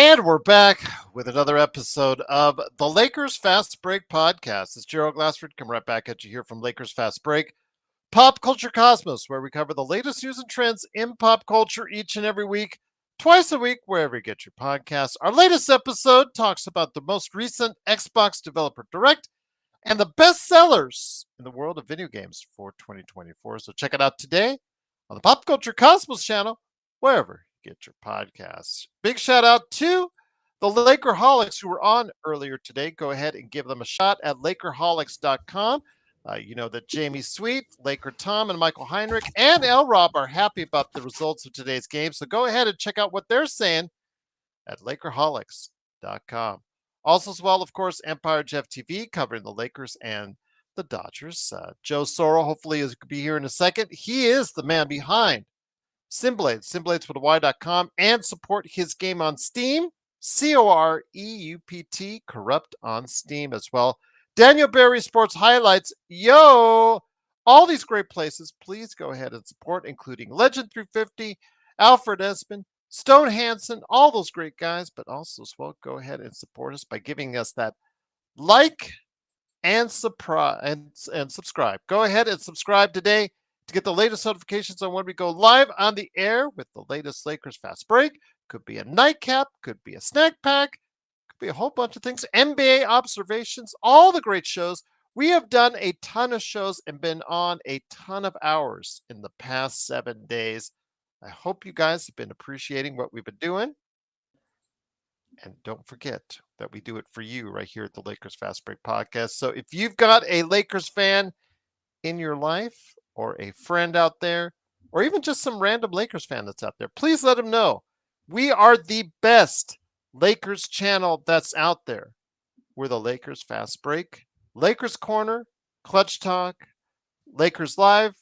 And we're back with another episode of the Lakers Fast Break podcast. It's Gerald Glassford coming right back at you here from Lakers Fast Break, Pop Culture Cosmos, where we cover the latest news and trends in pop culture each and every week, twice a week, wherever you get your podcasts. Our latest episode talks about the most recent Xbox Developer Direct and the best sellers in the world of video games for 2024. So check it out today on the Pop Culture Cosmos channel, wherever you get your podcasts. Big shout out to the Lakerholics who were on earlier today. Go ahead and give them a shot at Lakerholics.com. You know that Jamie Sweet, Laker Tom, and Michael Heinrich and L Rob are happy about the results of today's game. So go ahead and check out what they're saying at Lakerholics.com. Also, as well, of course, Empire Jeff TV covering the Lakers and the Dodgers. Joe Sorrell, hopefully, is going to be here in a second. He is the man behind Simblades, Simblades with a Y.com, and support his game on Steam, Coreupt, Corrupt on Steam as well. Daniel Berry Sports Highlights, yo! All these great places, please go ahead and support, including Legend 350, Alfred Espen, Stone Hansen, all those great guys, but also as well, go ahead and support us by giving us that like and subscribe. Go ahead and subscribe today to get the latest notifications on when we go live on the air with the latest Lakers Fast Break. Could be a nightcap, could be a snack pack, could be a whole bunch of things. NBA observations, all the great shows. We have done a ton of shows and been on a ton of hours in the past 7 days. I hope you guys have been appreciating what we've been doing. And don't forget that we do it for you right here at the Lakers Fast Break podcast. So if you've got a Lakers fan in your life or a friend out there, or even just some random Lakers fan that's out there, please let them know. We are the best Lakers channel that's out there. We're the Lakers Fast Break, Lakers Corner, Clutch Talk, Lakers Live,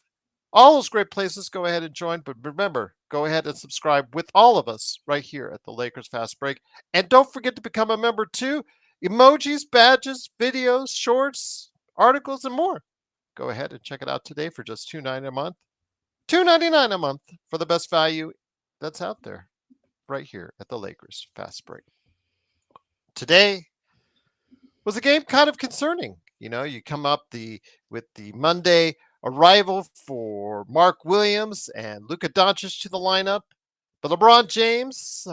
all those great places. Go ahead and join. But remember, go ahead and subscribe with all of us right here at the Lakers Fast Break. And don't forget to become a member too. Emojis, badges, videos, shorts, articles, and more. Go ahead and check it out today for just $2.99 a month. $2.99 a month for the best value that's out there right here at the Lakers Fast Break. Today was a game kind of concerning. You know, you come up with the Monday arrival for Mark Williams and Luka Donic to the lineup, but LeBron James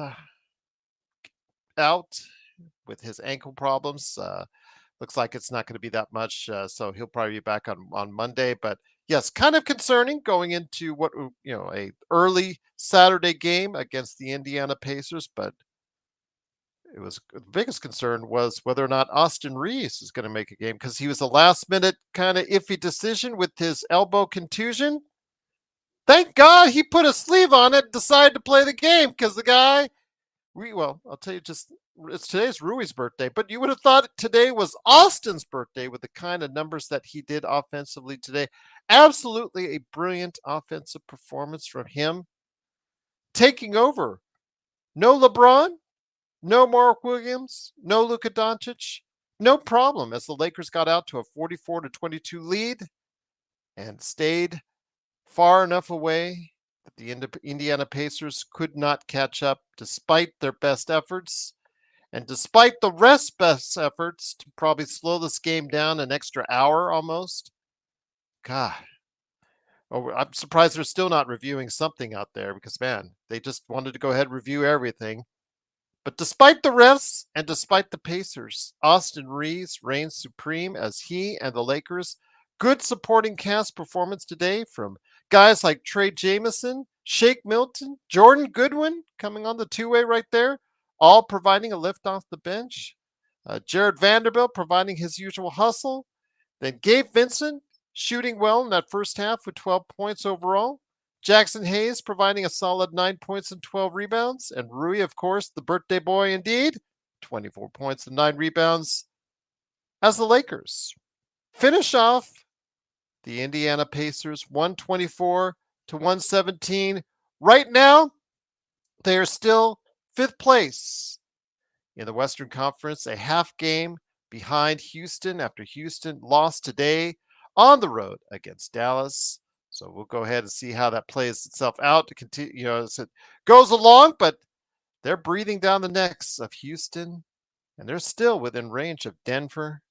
out with his ankle problems. Looks like it's not going to be that much, so he'll probably be back on Monday. But yes, kind of concerning going into what, a early Saturday game against the Indiana Pacers. But it was the biggest concern was whether or not Austin Reaves is going to make a game, because he was a last minute kind of iffy decision with his elbow contusion. Thank God he put a sleeve on it, decided to play the game, because the guy, I'll tell you, it's today's Rui's birthday, but you would have thought today was Austin's birthday with the kind of numbers that he did offensively today. Absolutely a brilliant offensive performance from him. Taking over. No LeBron, no Mark Williams, no Luka Doncic. No problem as the Lakers got out to a 44-22 lead and stayed far enough away that the Indiana Pacers could not catch up despite their best efforts. And despite the rest's best efforts to probably slow this game down an extra hour almost. God. I'm surprised they're still not reviewing something out there, because, man, they just wanted to go ahead and review everything. But despite the refs and despite the Pacers, Austin Reaves reigns supreme as he and the Lakers. Good supporting cast performance today from guys like Trey Jamison, Shake Milton, Jordan Goodwin coming on the two-way right there, all providing a lift off the bench. Jared Vanderbilt providing his usual hustle. Then Gabe Vincent shooting well in that first half with 12 points overall. Jackson Hayes providing a solid 9 points and 12 rebounds. And Rui, of course, the birthday boy indeed, 24 points and 9 rebounds as the Lakers finish off the Indiana Pacers 124-117. Right now, they are still 5th place in the Western Conference, a half game behind Houston after Houston lost today on the road against Dallas. So we'll go ahead and see how that plays itself out to continue, as it goes along. But They're breathing down the necks of Houston, and they're still within range of Denver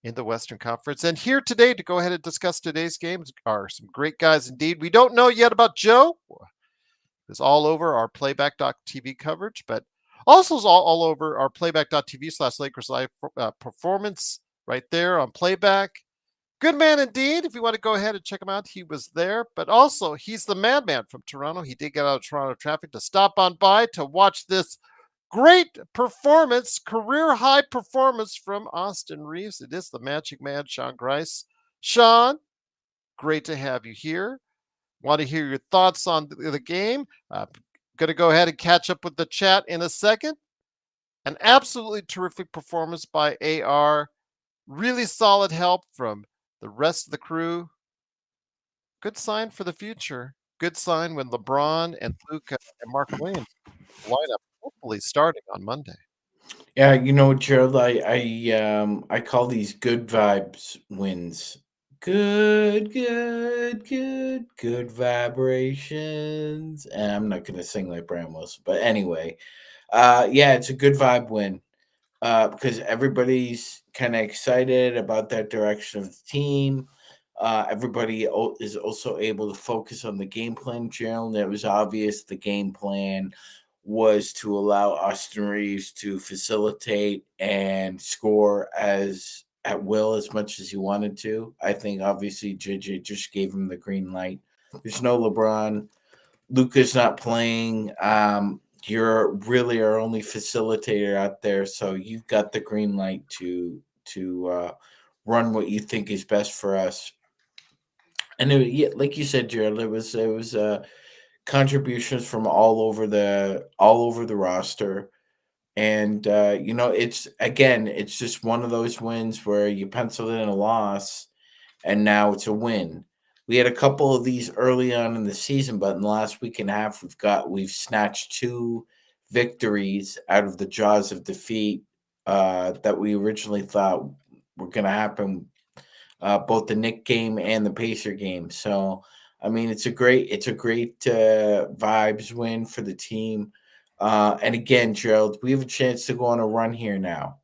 in the Western Conference. And here today to go ahead and discuss today's games are some great guys indeed. We don't know yet about Joe. It's all over our playback.tv coverage, but also is all over our playback.tv/Lakers live performance right there on playback. Good man indeed. If you want to go ahead and check him out, he was there. But also, he's the madman from Toronto. He did get out of Toronto traffic to stop on by to watch this great performance, career high performance from Austin Reaves. It is the Magic Man, Sean Grice. Sean, great to have you here. Want to hear your thoughts on the game. Going to go ahead and catch up with the chat in a second. An absolutely terrific performance by AR. Really solid help from the rest of the crew. Good sign for the future. Good sign when LeBron and Luka and Mark Williams line up, hopefully starting on Monday. Yeah, Gerald, I call these good vibes wins. Good vibrations. And I'm not gonna sing like Brian Wilson, but anyway, yeah, it's a good vibe win. Because everybody's kind of excited about that direction of the team. Everybody is also able to focus on the game plan, Gerald. It was obvious the game plan was to allow Austin Reaves to facilitate and score as at will as much as he wanted to. I think obviously JJ just gave him the green light. There's no LeBron. Luka's not playing. You're really our only facilitator out there, so you've got the green light to run what you think is best for us. And yeah, like you said, Gerald, it was contributions from all over the roster. And it's just one of those wins where you penciled in a loss and now it's a win. We had a couple of these early on in the season, but in the last week and a half, we've snatched two victories out of the jaws of defeat that we originally thought were going to happen, both the Nick game and the Pacer game. So, I mean, it's a great vibes win for the team. And again, Gerald, we have a chance to go on a run here now.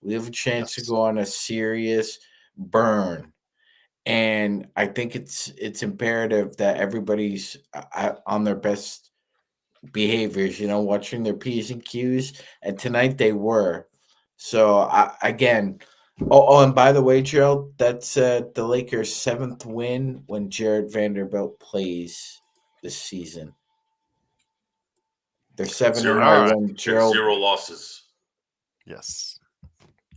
We have a chance to Yes. go on a serious burn, and I think it's imperative that everybody's on their best behaviors. Watching their p's and q's, and tonight they were. So again, and by the way, Gerald, that's the Lakers' seventh win when Jared Vanderbilt plays this season. They're seven and Zero All zero right. when and Gerald. zero losses. Yes.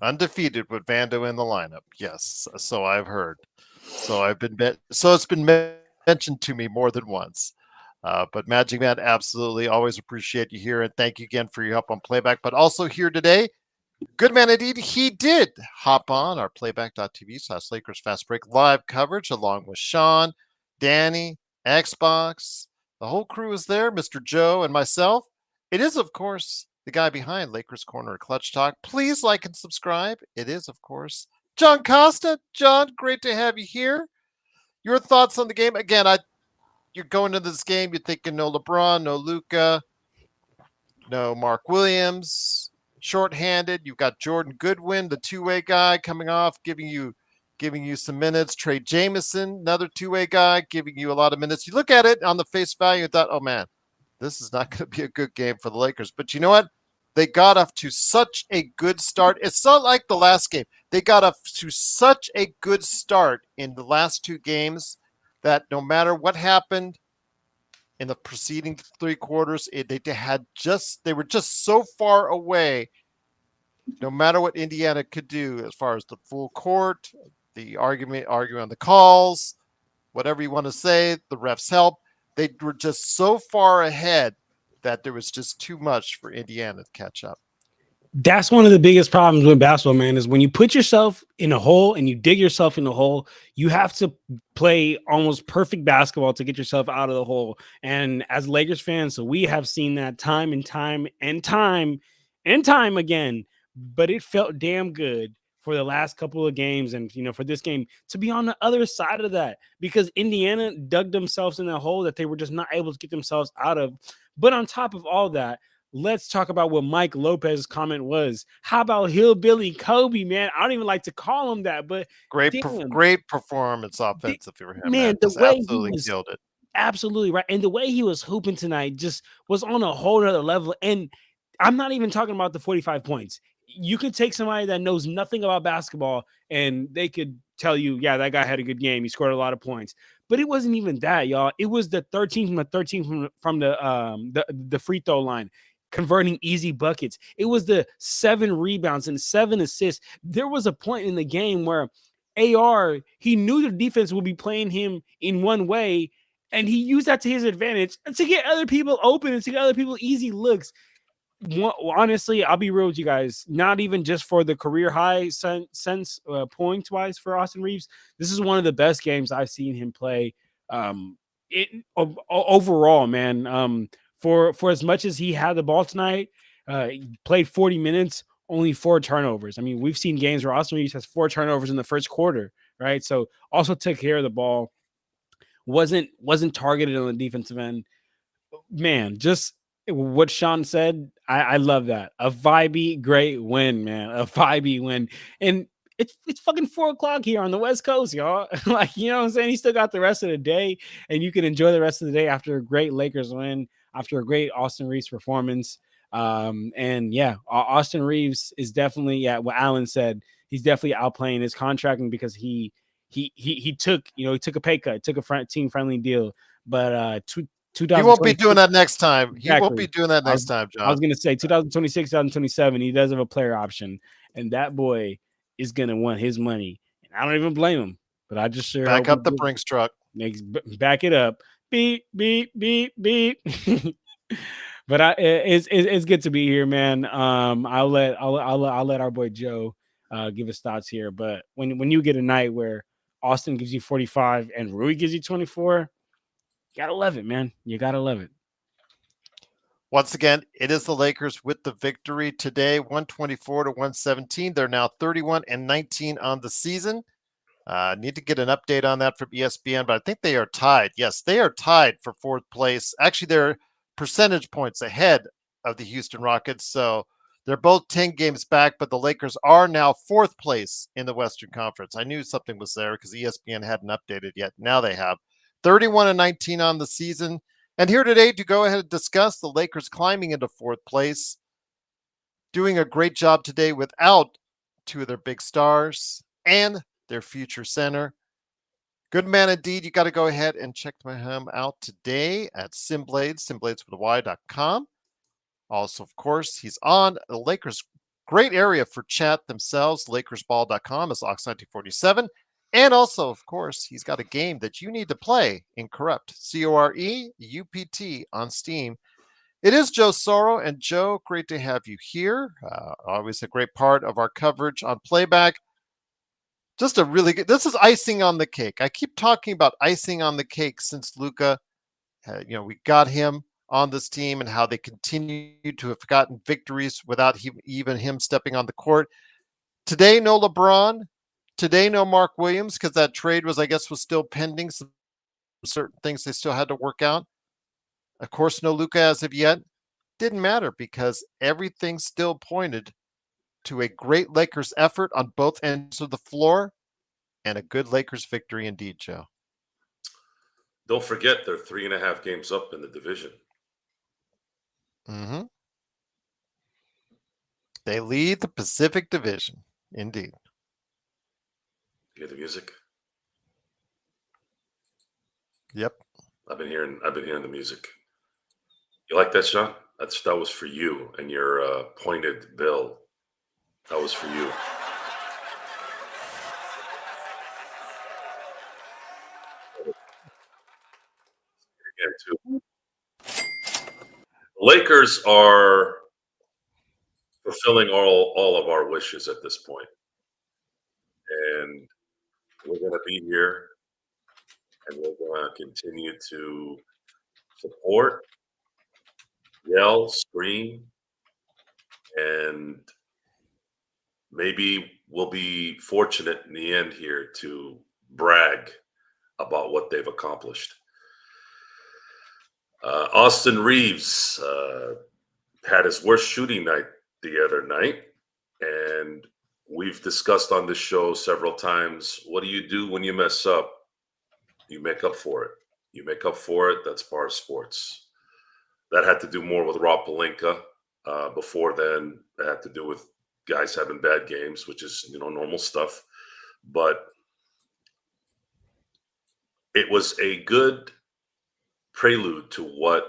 Undefeated with Vando in the lineup. Yes. So I've heard. So it's been mentioned to me more than once. But Magic Man, absolutely always appreciate you here, and thank you again for your help on playback. But also here today, good man indeed. He did hop on our playback.tv/Lakers Fast Break live coverage along with Sean, Danny, Xbox. The whole crew is there, Mr. Joe, and myself. It is, of course, the guy behind Lakers Corner Clutch Talk. Please like and subscribe. It is, of course, John Costa. John, great to have you here. Your thoughts on the game? Again, you're going into this game, you're thinking no LeBron, no Luka, no Mark Williams, shorthanded. You've got Jordan Goodwin, the two-way guy, coming off, giving you some minutes. Trey Jameson, another two-way guy, giving you a lot of minutes. You look at it on the face value and thought, oh man, this is not going to be a good game for the Lakers. But you know what? They got off to such a good start. It's not like the last game. They got off to such a good start in the last two games that no matter what happened in the preceding three quarters, they were just so far away. No matter what Indiana could do, as far as the full court, the arguing on the calls, whatever you want to say, the refs help. They were just so far ahead that there was just too much for Indiana to catch up. That's one of the biggest problems with basketball, man, is when you put yourself in a hole and you dig yourself in the hole, you have to play almost perfect basketball to get yourself out of the hole. And as Lakers fans, so we have seen that time and time and time and time again, but it felt damn good for the last couple of games and, for this game to be on the other side of that, because Indiana dug themselves in that hole that they were just not able to get themselves out of. But on top of all that, let's talk about what Mike Lopez's comment was. How about Hillbilly Kobe, man? I don't even like to call him that, but damn, great performance offensive for him, man, man. the Just way he absolutely was killed it. absolutely right. And the way he was hooping tonight just was on a whole other level. And I'm not even talking about the 45 points. You could take somebody that knows nothing about basketball and they could tell you, yeah, that guy had a good game. He scored a lot of points. But it wasn't even that, y'all. It was the 13 from the free throw line, converting easy buckets. It was the 7 rebounds and 7 assists. There was a point in the game where AR, he knew the defense would be playing him in one way, and he used that to his advantage and to get other people open and to get other people easy looks. Honestly, I'll be real with you guys. Not even just for the career high sense points wise for Austin Reaves. This is one of the best games I've seen him play. Overall, man. For as much as he had the ball tonight, he played 40 minutes, only 4 turnovers. I mean, we've seen games where Austin Reaves has 4 turnovers in the first quarter, right? So also took care of the ball. Wasn't targeted on the defensive end. Man, just what Sean said, I love that. A vibey great win, man. A vibey win. And it's fucking 4:00 here on the West Coast, y'all. Like, you know what I'm saying? He still got the rest of the day, and you can enjoy the rest of the day after a great Lakers win, after a great Austin Reaves performance. And yeah, Austin Reaves is definitely, yeah, what Alan said, he's definitely outplaying his contracting because he took, he took a pay cut, took a team friendly deal. But He won't be doing that next time. exactly. He won't be doing that next time, I was John. gonna say 2026, 2027. He does have a player option, and that boy is gonna want his money. And I don't even blame him. But I just sure Back hope up the Brinks truck. back it up. Beep beep beep beep. But it's good to be here, man. I'll let our boy Joe give his thoughts here. But when you get a night where Austin gives you 45 and Rui gives you 24, you gotta love it, man. You gotta love it. Once again, it is the Lakers with the victory today, 124 to 117. They're now 31-19 on the season. Need to get an update on that from ESPN, but I think they are tied. Yes, they are tied for 4th place. Actually, they're percentage points ahead of the Houston Rockets. So they're both 10 games back, but the Lakers are now 4th place in the Western Conference. I knew something was there because ESPN hadn't updated yet. Now they have 31-19 on the season. And here today to go ahead and discuss the Lakers climbing into 4th place, doing a great job today without 2 of their big stars and their future center. Good man indeed. You got to go ahead and check him out today at Simblades, simblades.com. Also, of course, he's on the Lakers' great area for chat themselves, lakersball.com is Ox1947. And also, of course, he's got a game that you need to play in Corrupt, Coreupt on Steam. It is Joe Soro, and Joe, great to have you here. Always a great part of our coverage on Playback. Just a really good, this is icing on the cake. I keep talking about icing on the cake since Luka, we got him on this team and how they continue to have gotten victories without even him stepping on the court. Today, no LeBron. Today, no Mark Williams, because that trade was still pending. Some certain things they still had to work out. Of course, no Luka as of yet. Didn't matter because everything still pointed to a great Lakers effort on both ends of the floor and a good Lakers victory indeed, Joe. Don't forget they're 3.5 games up in the division. Mm-hmm. They lead the Pacific Division, indeed. You hear the music? Yep. I've been hearing the music. You like that, Sean? That was for you and your pointed bill. That was for you. Again, too. The Lakers are fulfilling all of our wishes at this point. And we're going to be here and we're going to continue to support, yell, scream, and maybe we'll be fortunate in the end here to brag about what they've accomplished. Austin Reaves, had his worst shooting night the other night. And we've discussed on this show several times, what do you do when you mess up? You make up for it. You make up for it. That's part of sports. That had to do more with Rob Pelinka. Before then, it had to do with guys having bad games, which is, normal stuff. But it was a good prelude to what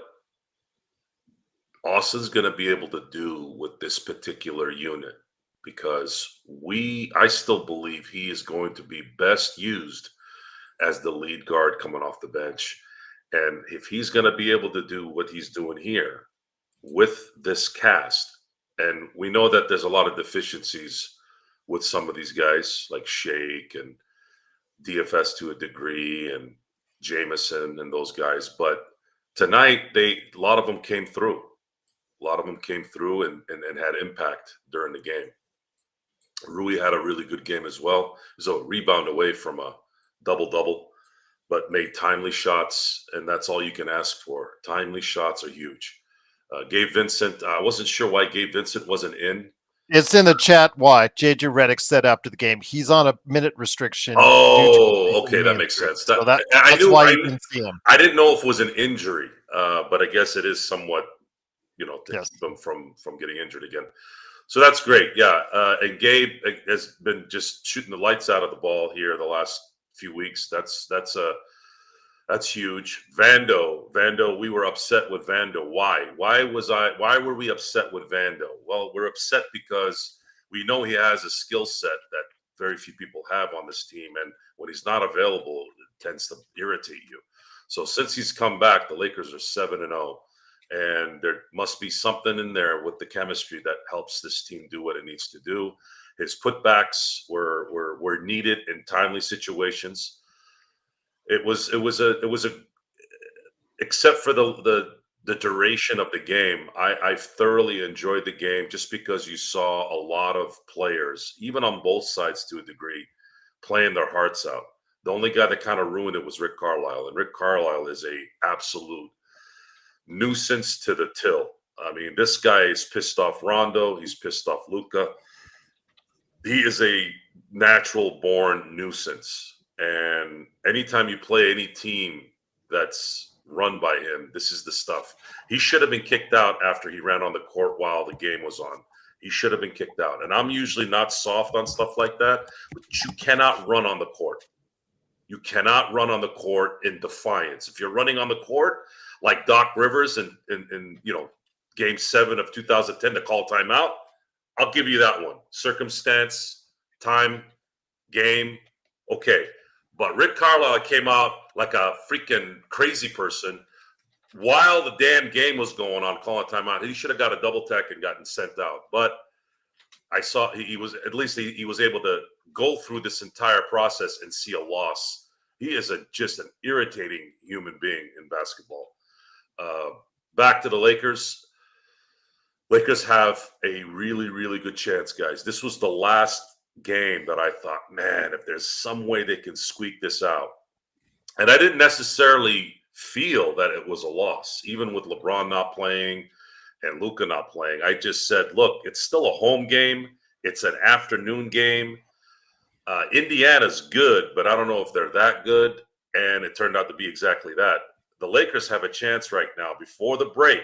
Austin's going to be able to do with this particular unit, because I still believe he is going to be best used as the lead guard coming off the bench. And if he's going to be able to do what he's doing here with this cast, and we know that there's a lot of deficiencies with some of these guys like Shake and DFS to a degree and Jameson and those guys, but tonight a lot of them came through. A lot of them came through and had impact during the game. Rui had a really good game as well. So a rebound away from a double-double, but made timely shots, and that's all you can ask for. Timely shots are huge. Gabe Vincent, I wasn't sure why Gabe Vincent wasn't in. It's in the chat why JJ Redick said after the game he's on a minute restriction. Oh, okay, that makes sense. So that's why you didn't see him. I didn't know if it was an injury, but I guess it is somewhat, to Yes. keep him from getting injured again. So that's great. Yeah. And Gabe has been just shooting the lights out of the ball here the last few weeks. That's huge. Vando, we were upset with Vando. Why? Why were we upset with Vando? Well, we're upset because we know he has a skill set that very few people have on this team. And when he's not available, it tends to irritate you. So since he's come back, the Lakers are 7-0. And there must be something in there with the chemistry that helps this team do what it needs to do. His putbacks were needed in timely situations. It was except for the duration of the game, I thoroughly enjoyed the game just because you saw a lot of players, even on both sides to a degree, playing their hearts out. The only guy that kind of ruined it was Rick Carlisle, and Rick Carlisle is a absolute nuisance to the till. I mean, this guy is pissed off Rondo. He's pissed off Luka. He is a natural born nuisance. And anytime you play any team that's run by him, this is the stuff. He should have been kicked out after he ran on the court while the game was on. He should have been kicked out. And I'm usually not soft on stuff like that, but you cannot run on the court. You cannot run on the court in defiance. If you're running on the court, like Doc Rivers in Game 7 of 2010 to call timeout, I'll give you that one. Circumstance, time, game, okay. But Rick Carlisle came out like a freaking crazy person while the damn game was going on, calling timeout. He should have got a double tech and gotten sent out. But I saw he was able to go through this entire process and see a loss. He is just an irritating human being in basketball. Back to the Lakers. Lakers have a really, really good chance, guys. This was the last game that I thought, man, if there's some way they can squeak this out. And I didn't necessarily feel that it was a loss, even with LeBron not playing and Luka not playing. I just said, look, it's still a home game. It's an afternoon game. Indiana's good, but I don't know if they're that good. And it turned out to be exactly that. The Lakers have a chance right now before the break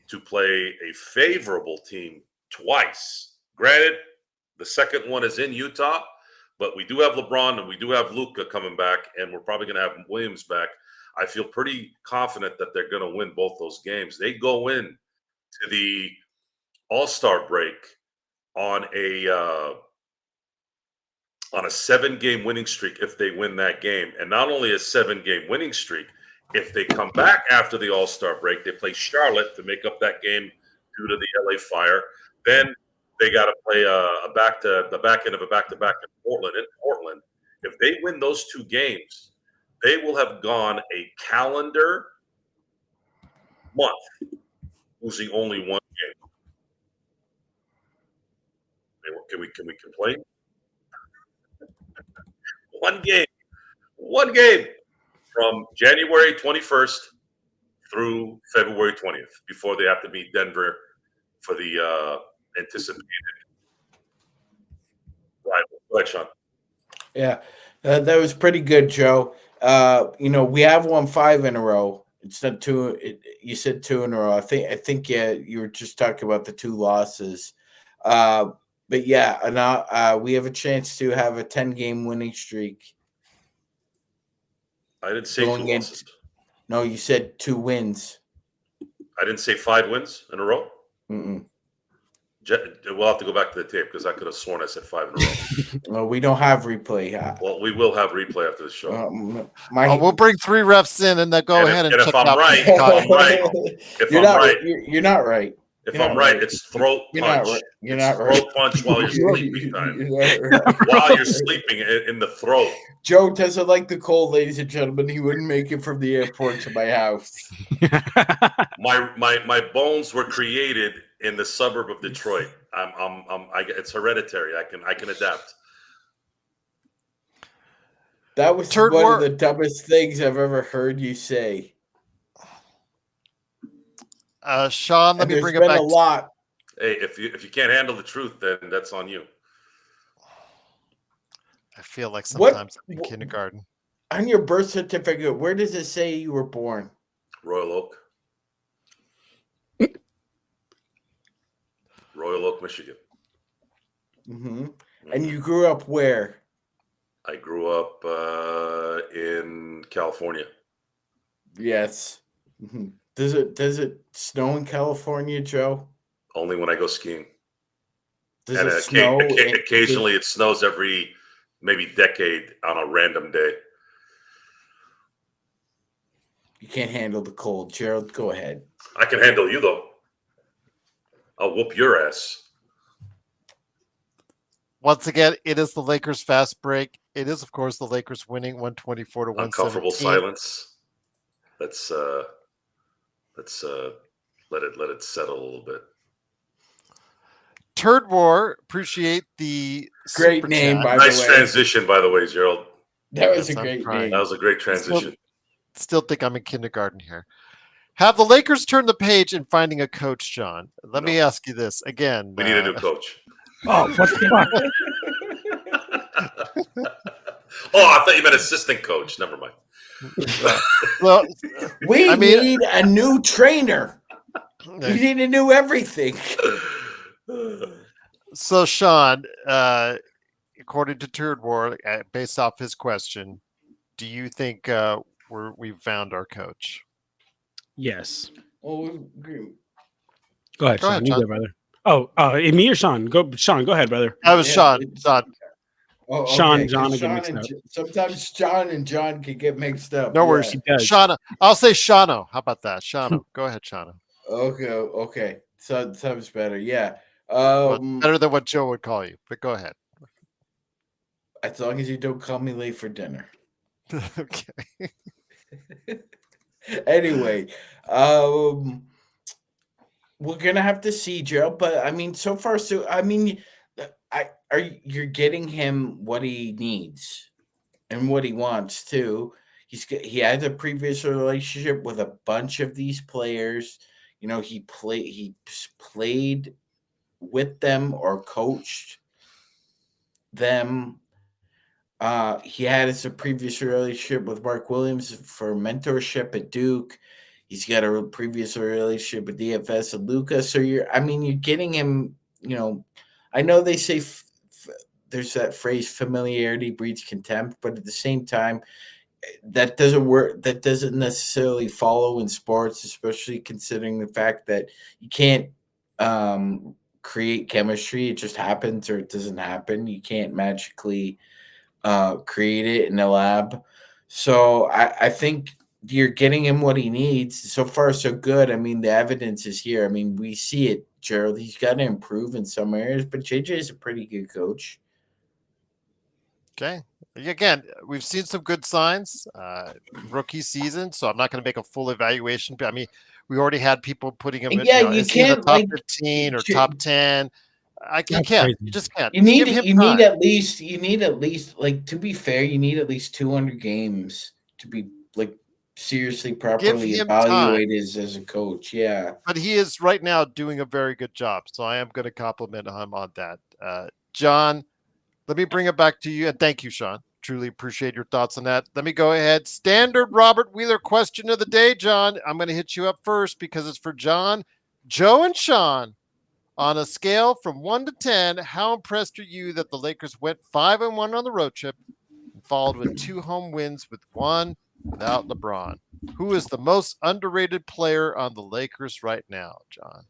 to play a favorable team twice. Granted, the second one is in Utah, but we do have LeBron and we do have Luka coming back, and we're probably going to have Williams back. I feel pretty confident that they're going to win both those games. They go in to the All-Star break on a 7-game winning streak if they win that game. And not only a 7-game winning streak, if they come back after the All-Star break, they play Charlotte to make up that game due to the LA Fire. Then they got to play the back end of a back-to-back in Portland. If they win those 2 games, they will have gone a calendar month losing only 1 game. Can we complain? 1 game from January 21st through February 20th before they have to meet Denver for the anticipated rival. Go ahead, Sean. Yeah, that was pretty good, Joe. We have won 5 in a row. It's not 2. You said 2 in a row. I think yeah, you were just talking about the 2 losses. But yeah, now we have a chance to have a 10-game winning streak. I didn't say 2 losses. No, you said 2 wins. I didn't say 5 wins in a row. Mm-mm. We'll have to go back to the tape because I could have sworn I said 5 in a row. Well, we don't have replay. Well, we will have replay after the show. We'll bring 3 refs in and then go ahead and check if I'm out. right, You're not right. If I'm right, it's throat punch. You're not right. Throat punch while you're sleeping time. While you're sleeping in the throat. Joe doesn't like the cold, ladies and gentlemen. He wouldn't make it from the airport to my house. My bones were created in the suburb of Detroit. It's hereditary. I can adapt. That was one of the dumbest things I've ever heard you say. Sean, let me bring it back. A lot. Hey, if you can't handle the truth, then that's on you. I feel like sometimes I'm in kindergarten. On your birth certificate, where does it say you were born? Royal Oak. Royal Oak, Michigan. Mm-hmm. And you grew up where? I grew up in California. Yes. Mm-hmm. Does it snow in California, Joe? Only when I go skiing. Does it snow? Occasionally, it snows every maybe decade on a random day. You can't handle the cold, Gerald. Go ahead. I can handle you though. I'll whoop your ass. Once again, it is the Lakers fast break. It is, of course, the Lakers winning 124 to 117. Uncomfortable silence. Let's let it settle a little bit. Turd War, appreciate the great name, by the way. Nice transition, by the way, Gerald. That was a great name. That was a great transition. Still think I'm in kindergarten here. Have the Lakers turned the page in finding a coach, John? Let me ask you this again. We need a new coach. Oh, what the fuck? I thought you meant assistant coach. Never mind. Well, we need a new trainer. We need a new everything. So, Sean, according to Turd War, based off his question, do you think we've found our coach? Yes. Oh, go ahead, Sean. You go, brother. Oh, me or Sean? Sean, go ahead, brother. That was Sean. Oh, okay. John get mixed up. Sometimes Sean and John can get mixed up. No worries. Shano. I'll say Shano. How about that? Shano. Go ahead, Shano. Okay. So sounds better. Yeah. Better than what Joe would call you, but go ahead. As long as you don't call me late for dinner. Okay. Anyway, we're gonna have to see, Joe. But I mean, so far, you're getting him what he needs and what he wants too. He has a previous relationship with a bunch of these players. You know, he played with them or coached them. He had a previous relationship with Mark Williams for mentorship at Duke. He's got a previous relationship with DFS and Luka. So you're getting him. You know, I know they say there's that phrase "familiarity breeds contempt," but at the same time, that doesn't work. That doesn't necessarily follow in sports, especially considering the fact that you can't create chemistry. It just happens or it doesn't happen. You can't magically create it in a lab. So I think you're getting him what he needs. So far, so good. I mean, the evidence is here. I mean, we see it, Gerald. He's got to improve in some areas, but JJ is a pretty good coach. Okay. Again, we've seen some good signs rookie season, so I'm not going to make a full evaluation. But I mean, we already had people putting him in you can't, top 15 or top 10. You can't. You just can't. You need at least, like, to be fair, you need at least 200 games to be like seriously, Give properly him time. evaluated as a coach. Yeah. But he is right now doing a very good job. So I am going to compliment him on that. John, let me bring it back to you. And thank you, Sean. Truly appreciate your thoughts on that. Let me go ahead. Standard Robert Wheeler question of the day, John. I'm going to hit you up first because it's for John, Joe, and Sean. On a scale from 1 to 10, how impressed are you that the Lakers went 5-1 on the road trip and followed with 2 home wins with 1 without LeBron? Who is the most underrated player on the Lakers right now, John?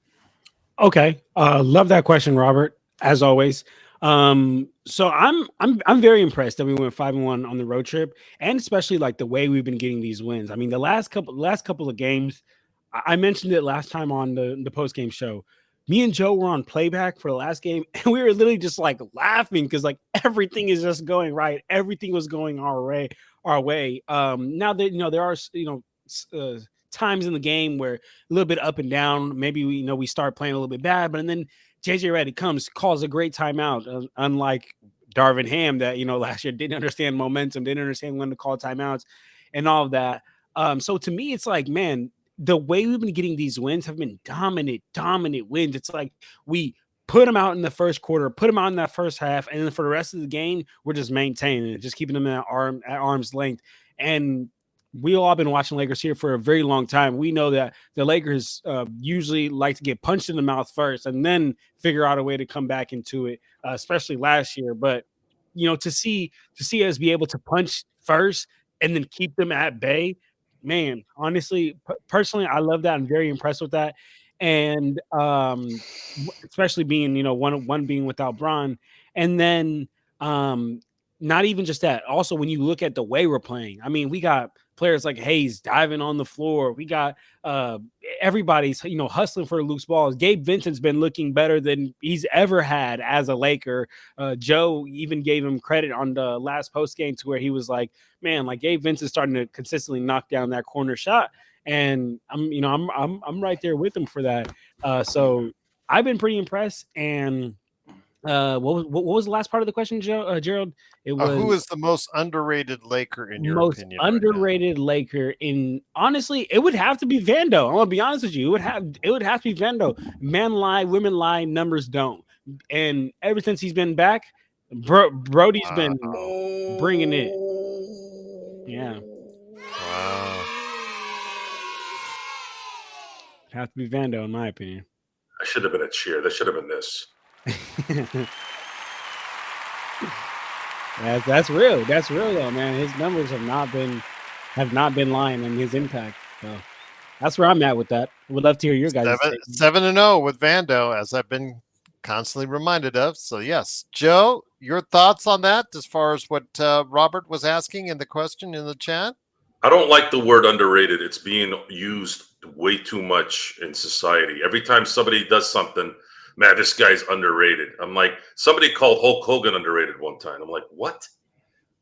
Okay. Love that question, Robert, as always. So I'm very impressed that we went 5-1 on the road trip, and especially like the way we've been getting these wins. I mean, the last couple of games, I mentioned it last time on the post game show. Me and Joe were on playback for the last game, and we were literally just like laughing because like everything is just going right. Everything was going our way. Now that there are times in the game where a little bit up and down. Maybe we start playing a little bit bad, but and then JJ Redick calls a great timeout. Unlike Darvin Ham, that last year didn't understand momentum, didn't understand when to call timeouts, and all of that. So to me, it's like, man, the way we've been getting these wins have been dominant wins. It's like we put them out in the first quarter, put them out in that first half, and then for the rest of the game, we're just maintaining it, just keeping them at arm's length. And we all been watching Lakers here for a very long time. We know that the Lakers usually like to get punched in the mouth first and then figure out a way to come back into it, especially last year. But to see us be able to punch first and then keep them at bay, man, honestly, personally, I love that. I'm very impressed with that. And especially being, one being without Bron. And then not even just that. Also, when you look at the way we're playing, I mean, we got players like Hayes diving on the floor. We got everybody's, hustling for loose balls. Gabe Vincent's been looking better than he's ever had as a Laker. Joe even gave him credit on the last post game to where he was like, man, like Gabe Vincent's starting to consistently knock down that corner shot. And I'm right there with him for that. So I've been pretty impressed. And what was the last part of the question, Gerald? It was who is the most underrated Laker in your most opinion? underrated Laker. In honestly, it would have to be Vando. I'm gonna be honest with you. It would have to be Vando. Men lie, women lie, numbers don't. And ever since he's been back, Brody's been bringing it. Yeah. Wow. Have to be Vando, in my opinion. I should have been a cheer. That should have been this. That's real. That's real though, man. His numbers have not been lying in his impact. So that's where I'm at with that. Would love to hear your guys. 7-0 with Vando, as I've been constantly reminded of. So yes, Joe, your thoughts on that as far as what Robert was asking in the question in the chat? I don't like the word underrated. It's being used way too much in society. Every time somebody does something, man, this guy's underrated. I'm like, somebody called Hulk Hogan underrated one time. I'm like, what?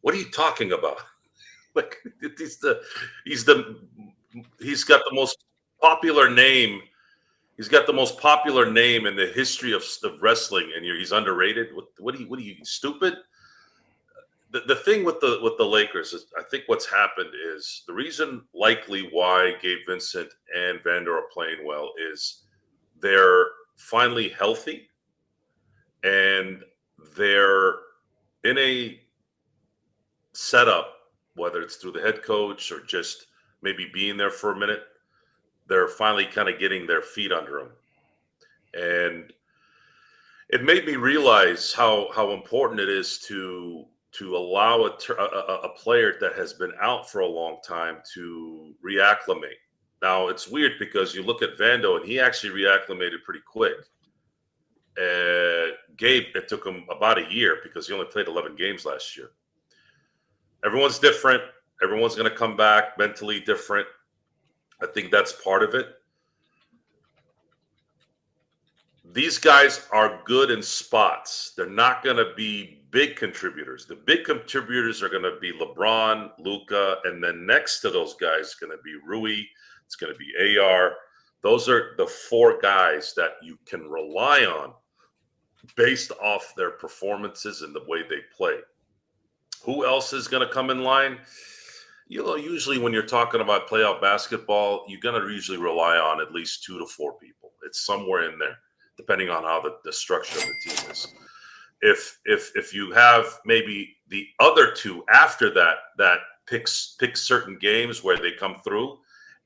What are you talking about? Like, he's got the most popular name. He's got the most popular name in the history of wrestling, and he's underrated. What are you stupid? The thing with the Lakers is, I think what's happened is the reason likely why Gabe Vincent and Vando are playing well is they're finally healthy and they're in a setup, whether it's through the head coach or just maybe being there for a minute, they're finally kind of getting their feet under them. And it made me realize how important it is to allow a player that has been out for a long time to reacclimate. Now, it's weird because you look at Vando and he actually reacclimated pretty quick. Gabe, it took him about a year because he only played 11 games last year. Everyone's different. Everyone's going to come back mentally different. I think that's part of it. These guys are good in spots. They're not going to be big contributors. The big contributors are going to be LeBron, Luka, and then next to those guys is going to be Rui. It's going to be AR. Those are the 4 guys that you can rely on based off their performances and the way they play. Who else is going to come in line? Usually when you're talking about playoff basketball, you're going to usually rely on at least 2 to 4 people. It's somewhere in there, depending on how the structure of the team is. If you have maybe the other two after that pick certain games where they come through,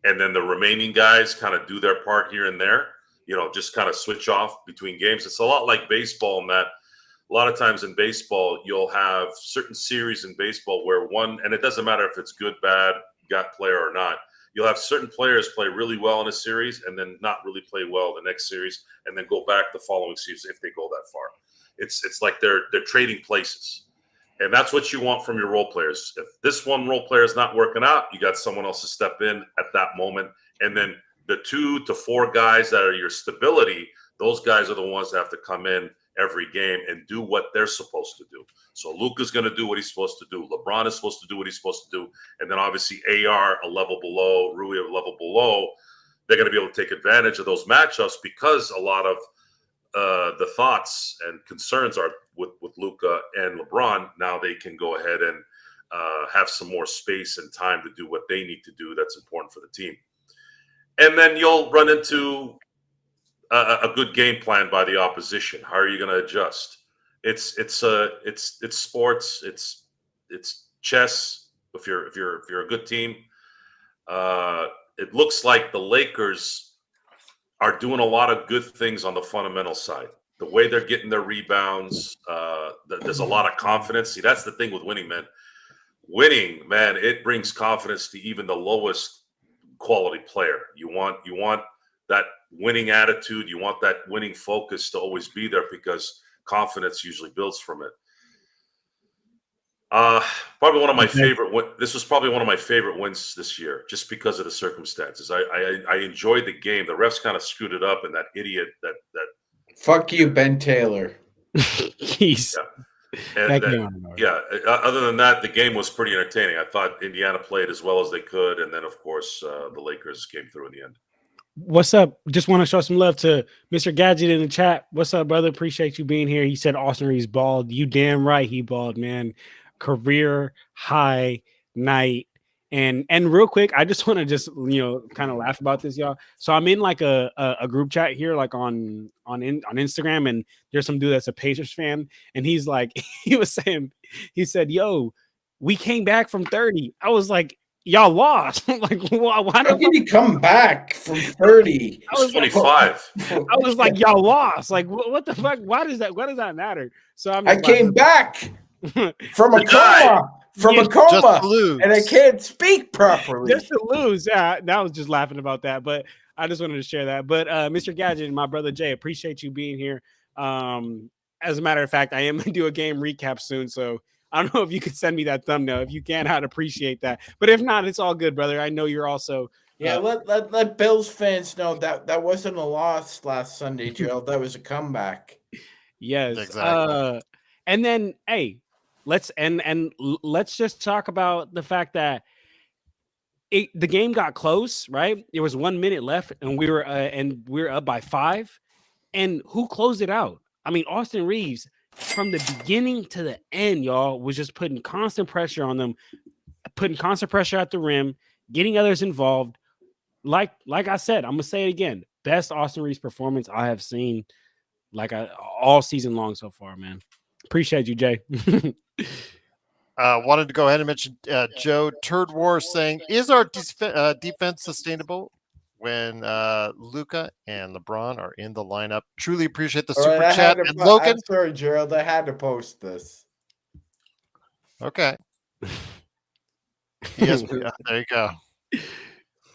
and then the remaining guys kind of do their part here and there, just kind of switch off between games. It's a lot like baseball in that a lot of times in baseball, you'll have certain series in baseball where and it doesn't matter if it's good, bad, got player or not, you'll have certain players play really well in a series and then not really play well the next series and then go back the following series if they go that far. It's like they're trading places. And that's what you want from your role players. If this one role player is not working out, you got someone else to step in at that moment. And then the 2 to 4 guys that are your stability, those guys are the ones that have to come in every game and do what they're supposed to do. So Luka's going to do what he's supposed to do. LeBron is supposed to do what he's supposed to do. And then obviously AR a level below, Rui a level below. They're going to be able to take advantage of those matchups because a lot of the thoughts and concerns are with Luka and LeBron. Now they can go ahead and have some more space and time to do what they need to do that's important for the team. And then you'll run into a good game plan by the opposition. How are you going to adjust? It's sports. It's chess. If you're a good team, it looks like the Lakers are doing a lot of good things on the fundamental side. The way they're getting their rebounds, there's a lot of confidence. See, that's the thing with winning, man. Winning, man, it brings confidence to even the lowest quality player. You want that winning attitude. You want that winning focus to always be there because confidence usually builds from it. Probably one of my favorite. This was probably one of my favorite wins this year, just because of the circumstances. I enjoyed the game. The refs kind of screwed it up, and that idiot that. Fuck you, Ben Taylor. Jeez. Yeah. Other than that, the game was pretty entertaining. I thought Indiana played as well as they could, and then of course the Lakers came through in the end. What's up? Just want to show some love to Mr. Gadget in the chat. What's up, brother? Appreciate you being here. He said Austin Reaves bald. You damn right he bald, man. Career high night. And real quick, I just want to kind of laugh about this, y'all. So I'm in like a group chat here, like on Instagram, and there's some dude that's a Pacers fan, and he's like, he said, "Yo, we came back from 30." I was like, y'all lost. Like, why How can you come back from 30? I was 25. I was like, y'all lost. Like, what the fuck? Why does that matter? So I came back from a coma. A coma, and I can't speak properly. Just to lose. Yeah, I was just laughing about that, but I just wanted to share that. But Mr. Gadget and my brother Jay, appreciate you being here. As a matter of fact, I am going to do a game recap soon, so I don't know if you could send me that thumbnail. If you can, I'd appreciate that. But if not, it's all good, brother. I know you're also. Yeah, let Bills fans know that wasn't a loss last Sunday, Joe. That was a comeback. Yes, exactly. And then, hey, let's just talk about the fact that the game got close, right? There was 1 minute left, and we were up by 5. And who closed it out? I mean, Austin Reaves, from the beginning to the end, y'all, was just putting constant pressure on them, putting constant pressure at the rim, getting others involved. Like I said, I'm gonna say it again: best Austin Reaves performance I have seen, all season long so far, man. Appreciate you, Jay. Wanted to go ahead and mention Joe Turd War saying, is our defense sustainable when Luka and LeBron are in the lineup? Truly appreciate the super chat. And Logan, I'm sorry, Gerald, I had to post this. Okay. Yes, there you go.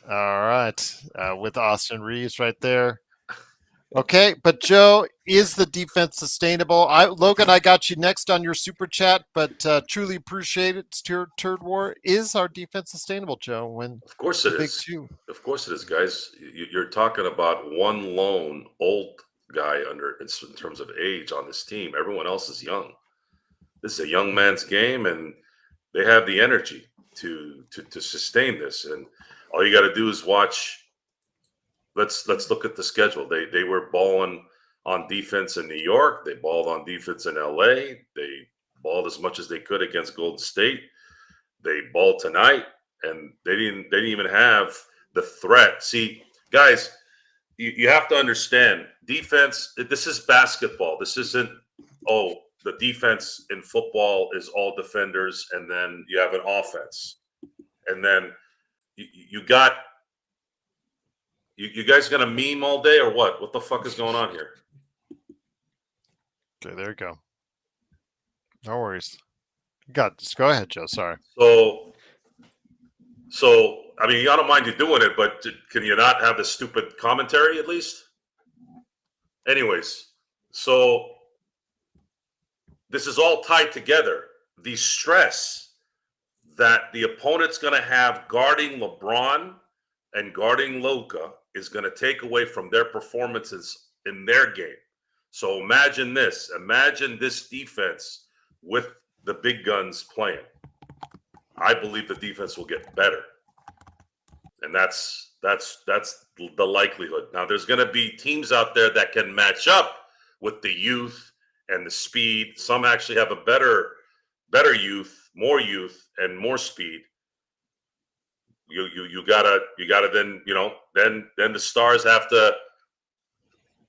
All right, with Austin Reaves right there. Okay, but Joe, is the defense sustainable? Logan, I got you next on your super chat, but truly appreciate it. Turd War. Is our defense sustainable, Joe? Of course it is. Of course it is, guys. You're talking about one lone old guy in terms of age on this team. Everyone else is young. This is a young man's game, and they have the energy to sustain this. And all you got to do is watch. Let's look at the schedule. They were balling on defense in New York. They balled on defense in LA. They balled as much as they could against Golden State. They balled tonight, and they didn't even have the threat. See, guys, you have to understand defense. This is basketball. This isn't, oh, the defense in football is all defenders, and then you have an offense, and then you got you guys gonna meme all day or what? What the fuck is going on here? Okay, there you go. No worries. Just go ahead, Joe. Sorry. So I mean, I don't mind you doing it, but can you not have the stupid commentary at least? Anyways, so this is all tied together. The stress that the opponent's going to have guarding LeBron and guarding Luka is going to take away from their performances in their game. So imagine this. Imagine this defense with the big guns playing. I believe the defense will get better. And that's the likelihood. Now, there's going to be teams out there that can match up with the youth and the speed. Some actually have a better youth, more youth, and more speed. You gotta then, then the stars have to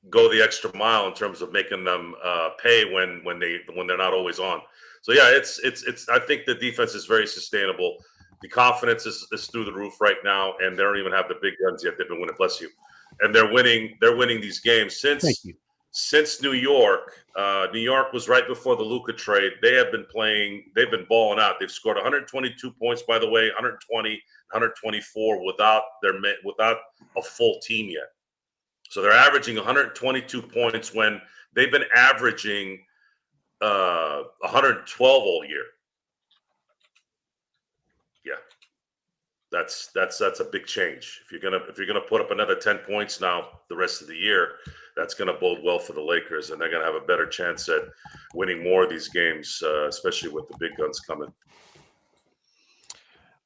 go the extra mile in terms of making them pay when they're not always on. So yeah, it's I think the defense is very sustainable. The confidence is through the roof right now, and they don't even have the big guns yet. They've been winning, bless you, and they're winning these games since New York. New York was right before the Luka trade. They've been balling out. They've scored 122 points, by the way, 120, 124 without a full team yet. So they're averaging 122 points when they've been averaging 112 all year. Yeah, that's a big change. If you're gonna put up another 10 points now the rest of the year, that's gonna bode well for the Lakers, and they're gonna have a better chance at winning more of these games, especially with the big guns coming.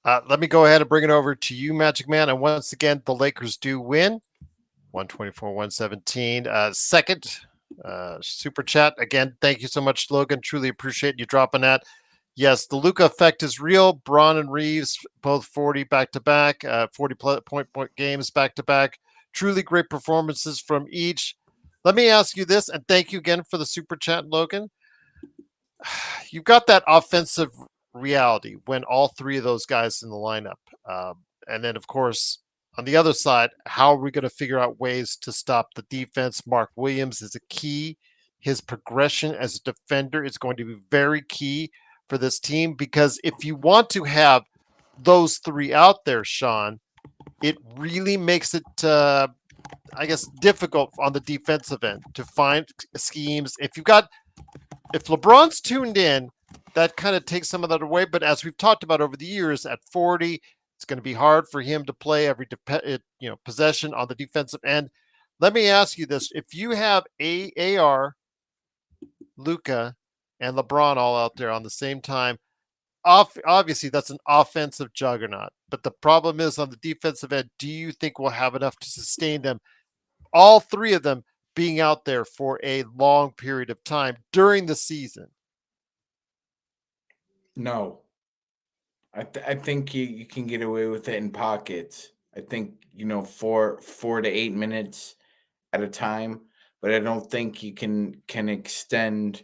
Let me go ahead and bring it over to you, Magic Man. And once again, the Lakers do win, 124-117. Second super chat again. Thank you so much, Logan. Truly appreciate you dropping that. Yes, the Luka effect is real. Braun and Reaves, both 40 back-to-back, 40-point games back-to-back. Truly great performances from each. Let me ask you this, and thank you again for the super chat, Logan. You've got that offensive reality when all three of those guys in the lineup. And then, of course, on the other side, how are we going to figure out ways to stop the defense? Mark Williams is a key. His progression as a defender is going to be very key for this team, because if you want to have those three out there, Sean, it really makes it, difficult on the defensive end to find schemes. If LeBron's tuned in, that kind of takes some of that away. But as we've talked about over the years, at 40, it's going to be hard for him to play every possession on the defensive end. Let me ask you this: if you have AR, Luka, and LeBron all out there on the same time, obviously that's an offensive juggernaut. But the problem is on the defensive end, do you think we'll have enough to sustain them, all three of them being out there for a long period of time during the season? No. I think you can get away with it in pockets. I think, 4 to 8 minutes at a time, but I don't think you can extend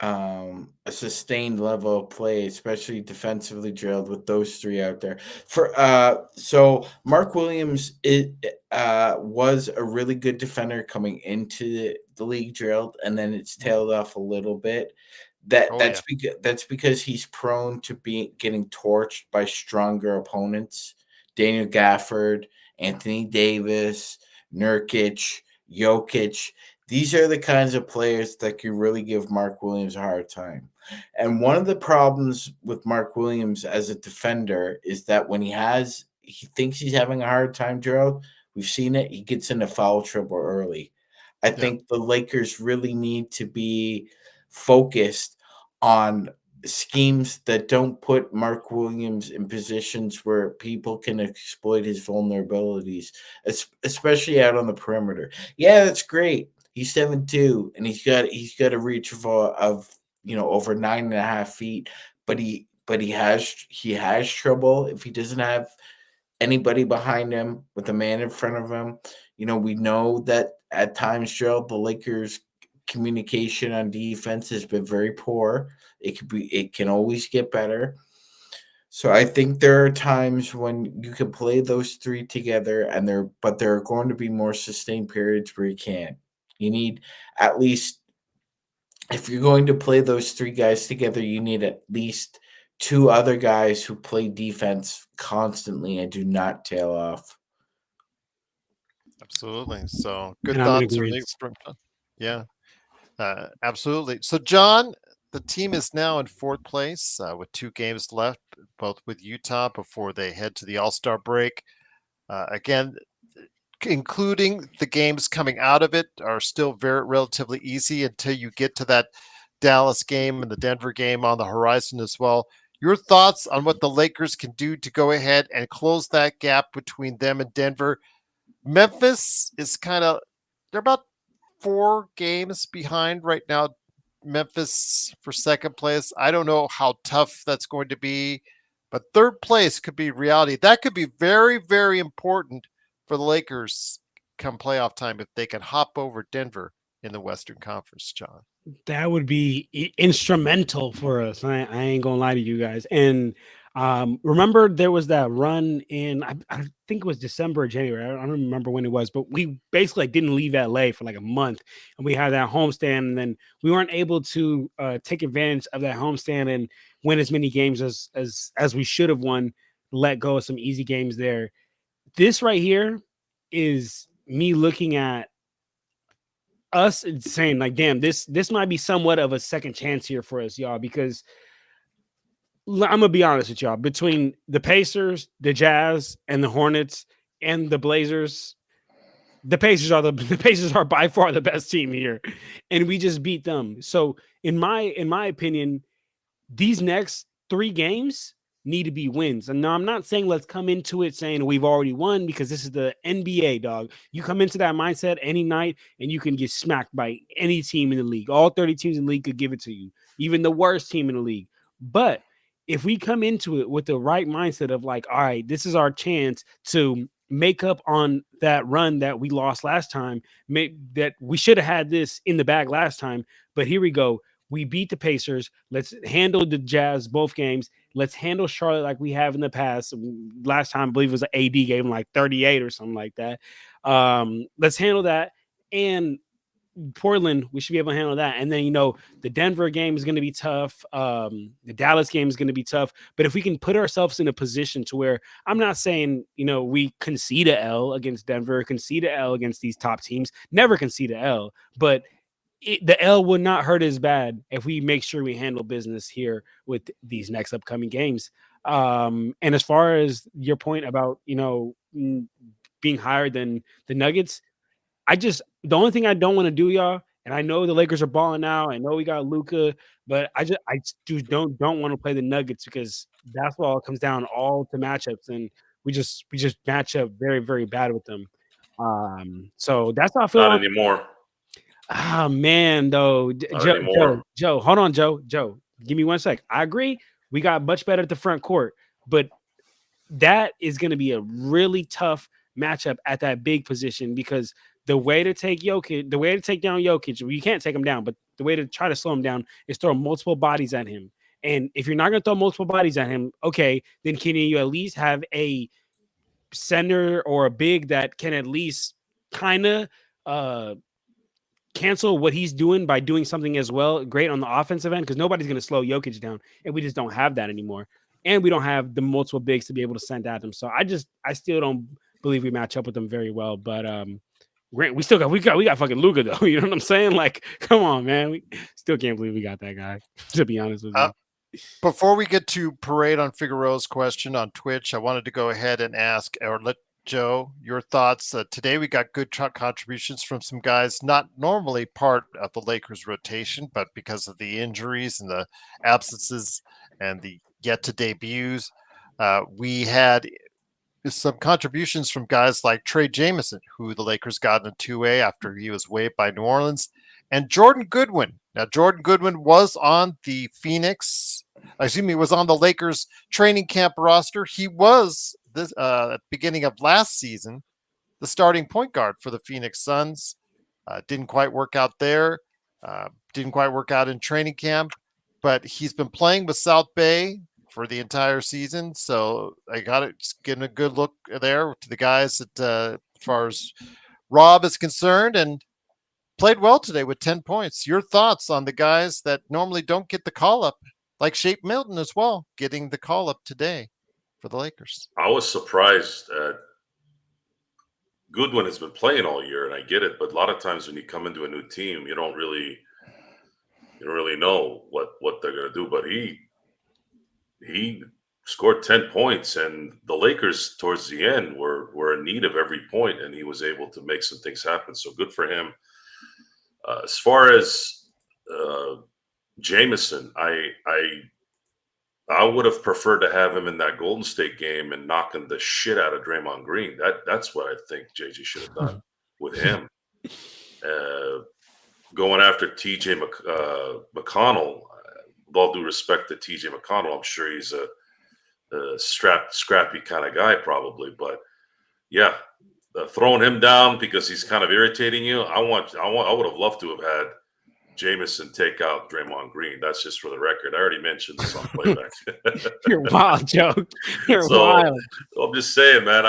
a sustained level of play, especially defensively drilled, with those three out there. So Mark Williams was a really good defender coming into the league drilled, and then it's tailed off a little bit. That's because he's prone to getting torched by stronger opponents. Daniel Gafford, Anthony Davis, Nurkic, Jokic. These are the kinds of players that can really give Mark Williams a hard time. And one of the problems with Mark Williams as a defender is that when he thinks he's having a hard time, Gerald, we've seen it, he gets into foul trouble early. I think the Lakers really need to be focused on schemes that don't put Mark Williams in positions where people can exploit his vulnerabilities, especially out on the perimeter. Yeah, that's great. He's 7'2", and he's got a reach of over 9.5 feet, but but he has trouble if he doesn't have anybody behind him with a man in front of him. We know that at times, Joe, the Lakers' communication on defense has been very poor. It can always get better. So I think there are times when you can play those three together, but there are going to be more sustained periods where you can't. You need at least, if you're going to play those three guys together, you need at least two other guys who play defense constantly and do not tail off. Absolutely. So good And I'm in thoughts from agreement. yeah, absolutely. So John, the team is now in fourth place with 2 games left, both with Utah before they head to the All-Star break. Again, including the games coming out of it are still very relatively easy until you get to that Dallas game and the Denver game on the horizon as well. Your thoughts on what the Lakers can do to go ahead and close that gap between them and Denver? Memphis is they're about 4 games behind right now. Memphis for second place. I don't know how tough that's going to be, but third place could be reality. That could be very, very important for the Lakers come playoff time if they can hop over Denver in the Western Conference, John. That would be instrumental for us. I ain't gonna lie to you guys. And remember, there was that run in I think it was December or January. I don't remember when it was, but we basically didn't leave LA for like a month, and we had that homestand, and then we weren't able to take advantage of that homestand and win as many games as we should have won. Let go of some easy games there. This right here is me looking at us saying like, damn, this might be somewhat of a second chance here for us, y'all, because I'm gonna be honest with y'all, between the Pacers, the Jazz, and the Hornets and the Blazers, the Pacers are by far the best team here, and we just beat them. So in my opinion, these next 3 games need to be wins. And now I'm not saying let's come into it saying we've already won, because this is the NBA, dog. You come into that mindset any night and you can get smacked by any team in the league. All 30 teams in the league could give it to you, even the worst team in the league. But if we come into it with the right mindset of like, all right, this is our chance to make up on that run that we lost last time, that we should have had this in the bag last time, but here we go. We beat the Pacers. Let's handle the Jazz both games. Let's handle Charlotte like we have in the past. Last time, I believe it was AD gave him like 38 or something like that. Let's handle that. And Portland, we should be able to handle that. And then, the Denver game is going to be tough. The Dallas game is going to be tough. But if we can put ourselves in a position to where, I'm not saying, we concede a L against Denver, concede a L against these top teams, never concede a L. But the L would not hurt as bad if we make sure we handle business here with these next upcoming games. And as far as your point about, being higher than the Nuggets, the only thing I don't want to do, y'all, and I know the Lakers are balling now. I know we got Luka, but I just don't want to play the Nuggets, because basketball comes down all to matchups, and we just match up very, very bad with them. So that's how I feel. Not anymore. Ah, man, though. Joe, hold on, Joe, give me 1 sec. I agree. We got much better at the front court, but that is going to be a really tough matchup at that big position, because the way to take down Jokic, well, you can't take him down, but the way to try to slow him down is throw multiple bodies at him. And if you're not going to throw multiple bodies at him, okay, then can you at least have a center or a big that can at least kind of cancel what he's doing by doing something as well great on the offensive end, because nobody's going to slow Jokic down, and we just don't have that anymore. And we don't have the multiple bigs to be able to send at them. So I still don't believe we match up with them very well. But Grant, we got fucking Luka though. You know what I'm saying? Like, come on, man. We still can't believe we got that guy, to be honest with you. Before we get to Parade on Figueroa's question on Twitch, I wanted to go ahead and ask, or let Joe, your thoughts. Today we got good contributions from some guys not normally part of the Lakers rotation, but because of the injuries and the absences and the yet to debuts, we had some contributions from guys like Trey Jameson, who the Lakers got in a 2A after he was waived by New Orleans, and Jordan Goodwin. Now, Jordan Goodwin was on the Phoenix was on the Lakers training camp roster. He was this at the beginning of last season the starting point guard for the Phoenix Suns. Didn't quite work out there. Didn't quite work out in training camp, but he's been playing with South Bay for the entire season. So I got it, just getting a good look there to the guys that, as far as Rob is concerned, and played well today with 10 points. Your thoughts on the guys that normally don't get the call up, like Shape Milton as well, getting the call up today for the Lakers? I was surprised. Goodwin has been playing all year, and I get it. But a lot of times when you come into a new team, you don't really know what they're going to do. But he scored 10 points, and the Lakers towards the end were in need of every point, and he was able to make some things happen. So good for him. As far as Jameson, I would have preferred to have him in that Golden State game and knocking the shit out of Draymond Green. That's what I think JG should have done with him. Going after TJ McConnell, with all due respect to TJ McConnell, I'm sure he's a scrappy kind of guy probably. But yeah, throwing him down because he's kind of irritating you. I would have loved to have had Jameson take out Draymond Green. That's just for the record. I already mentioned this on playback. You're wild, Joe. You're So, wild. I'm just saying, man.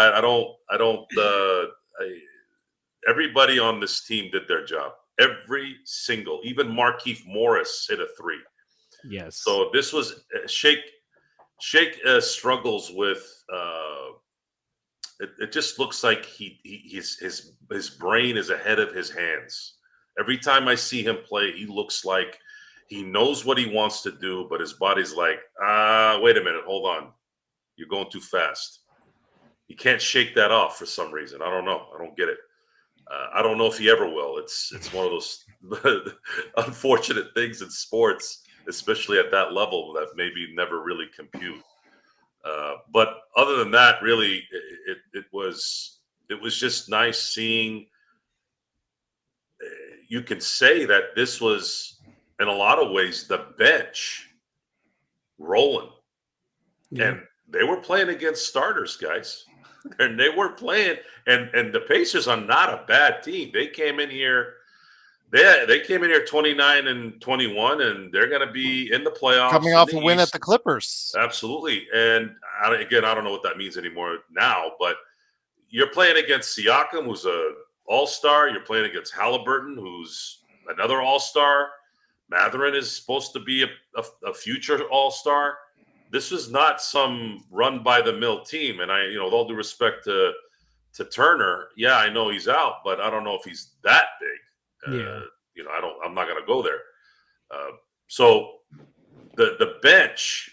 Everybody on this team did their job. Every single, even Markieff Morris hit a 3. Yes. So this was Shake struggles with. It just looks like his brain is ahead of his hands. Every time I see him play, he looks like he knows what he wants to do, but his body's like, wait a minute, hold on. You're going too fast. He can't shake that off for some reason. I don't know. I don't get it. I don't know if he ever will. It's one of those unfortunate things in sports, especially at that level, that maybe never really compute. But other than that, really, it was just nice seeing. You can say that this was, in a lot of ways, the bench rolling. Yeah. And they were playing against starters, guys. And they were playing, and the Pacers are not a bad team. They came in here, they came in here 29-21, and they're going to be in the playoffs. Coming off a win at the Clippers. Absolutely. And again, I don't know what that means anymore now, but you're playing against Siakam, who's a all-star. You're playing against Halliburton, who's another all-star. Mathurin is supposed to be a future all-star. This was not some run-by-the-mill team. And with all due respect to Turner, yeah, I know he's out, but I don't know if he's that big. I'm not going to go there. So the bench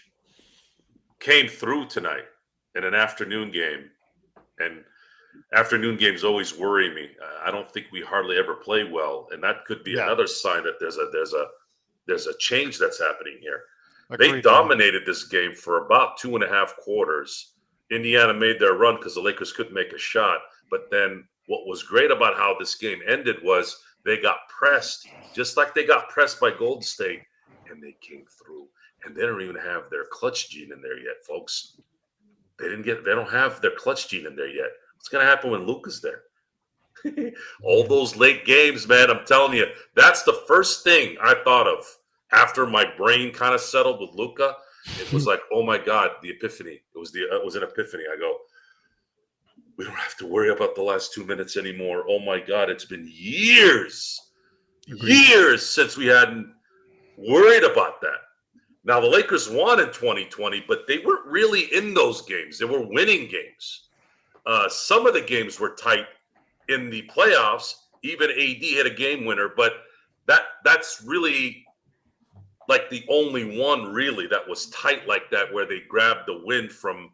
came through tonight in an afternoon game, and afternoon games always worry me. I don't think we hardly ever play well, and that could be another sign that there's a change that's happening here. Agreed, they dominated this game for about 2.5 quarters. Indiana made their run because the Lakers couldn't make a shot. But then what was great about how this game ended was they got pressed, just like they got pressed by Golden State, and they came through. And they don't even have their clutch gene in there yet, folks. They don't have their clutch gene in there yet. What's going to happen when Luka's there? All those late games, man, I'm telling you, that's the first thing I thought of after my brain kind of settled with Luka. It was like, oh my God, the epiphany. It was an epiphany. I go, we don't have to worry about the last 2 minutes anymore. Oh my God, it's been years since we hadn't worried about that. Now, the Lakers won in 2020, but they weren't really in those games. They were winning games. Some of the games were tight in the playoffs. Even AD hit a game winner, but that's really like the only one really that was tight like that, where they grabbed the win from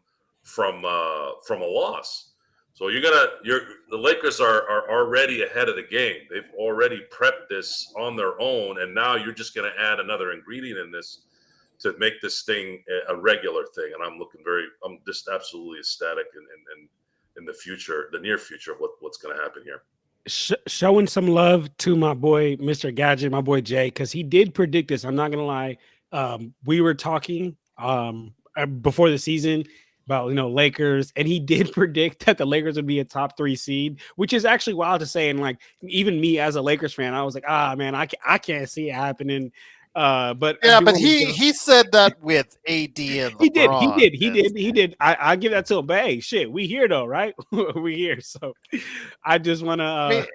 a loss. So the Lakers are already ahead of the game. They've already prepped this on their own, and now you're just going to add another ingredient in this to make this thing a regular thing. And I'm just absolutely ecstatic in the future, the near future, of what's going to happen here. Showing some love to my boy, Mr. Gadget, my boy Jay, because he did predict this. I'm not going to lie. We were talking before the season about Lakers, and he did predict that the Lakers would be a top 3 seed, which is actually wild to say. And like even me as a Lakers fan, I was like, man, I can't see it happening. But I Yeah, do but want to he said that with AD and he did. LeBron. He did. I give that to him. But hey, shit, we here though, right? We here. So I just want I mean, to.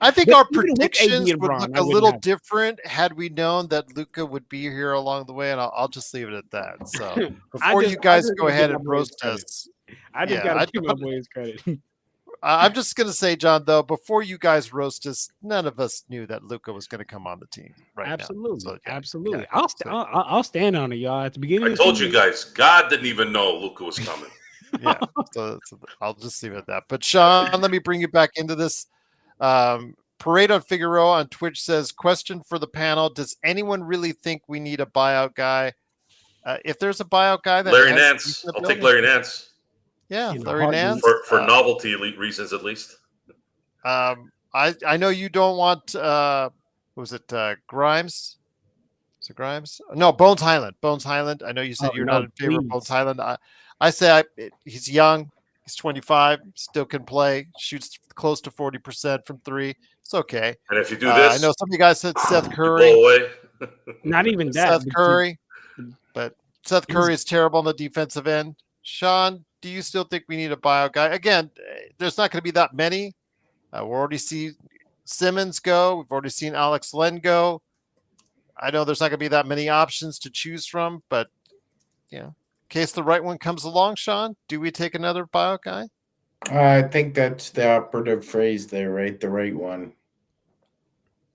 I think But our even with AD predictions and would Bron, look I a wouldn't little have. different had we known that Luka would be here along the way, and I'll just leave it at that. So I before you just guys go gotta give ahead my and boys roast credit. us, I just yeah, gotta give my boys credit. I'm just gonna say, John, though, before you guys roast us, none of us knew that Luka was gonna come on the team right now. So yeah, Absolutely. yeah. I'll stand on it, y'all. At the beginning I of the told you season, guys, God didn't even know Luca was coming. Yeah. So I'll just leave it at that. But Sean, let me bring you back into this. Parade on Figueroa on Twitch says, question for the panel. Does anyone really think we need a buyout guy? If there's a buyout guy that Larry has Nance. decent I'll take ability, Larry Nance yeah, in a Larry heartbeat. Nance. for novelty reasons at least. I know you don't want what was it Grimes? Is it Grimes? No, Bones Highland. Bones Highland. I know you said Oh you're no, not in favor of Bones please. Highland. I say he's young. He's 25. Still can play. Shoots close to 40% from 3. It's okay. And if you do I this, know some of you guys said Seth you Curry. blow away. Not even that. Seth Curry, but Seth he's- Curry is terrible on the defensive end. Sean, do you still think we need a buyout guy? Again, there's not going to be that many. We're already see Simmons go. We've already seen Alex Len go. I know there's not going to be that many options to choose from, but in case the right one comes along, Sean, do we take another buyout guy? I think that's the operative phrase there, right? The right one.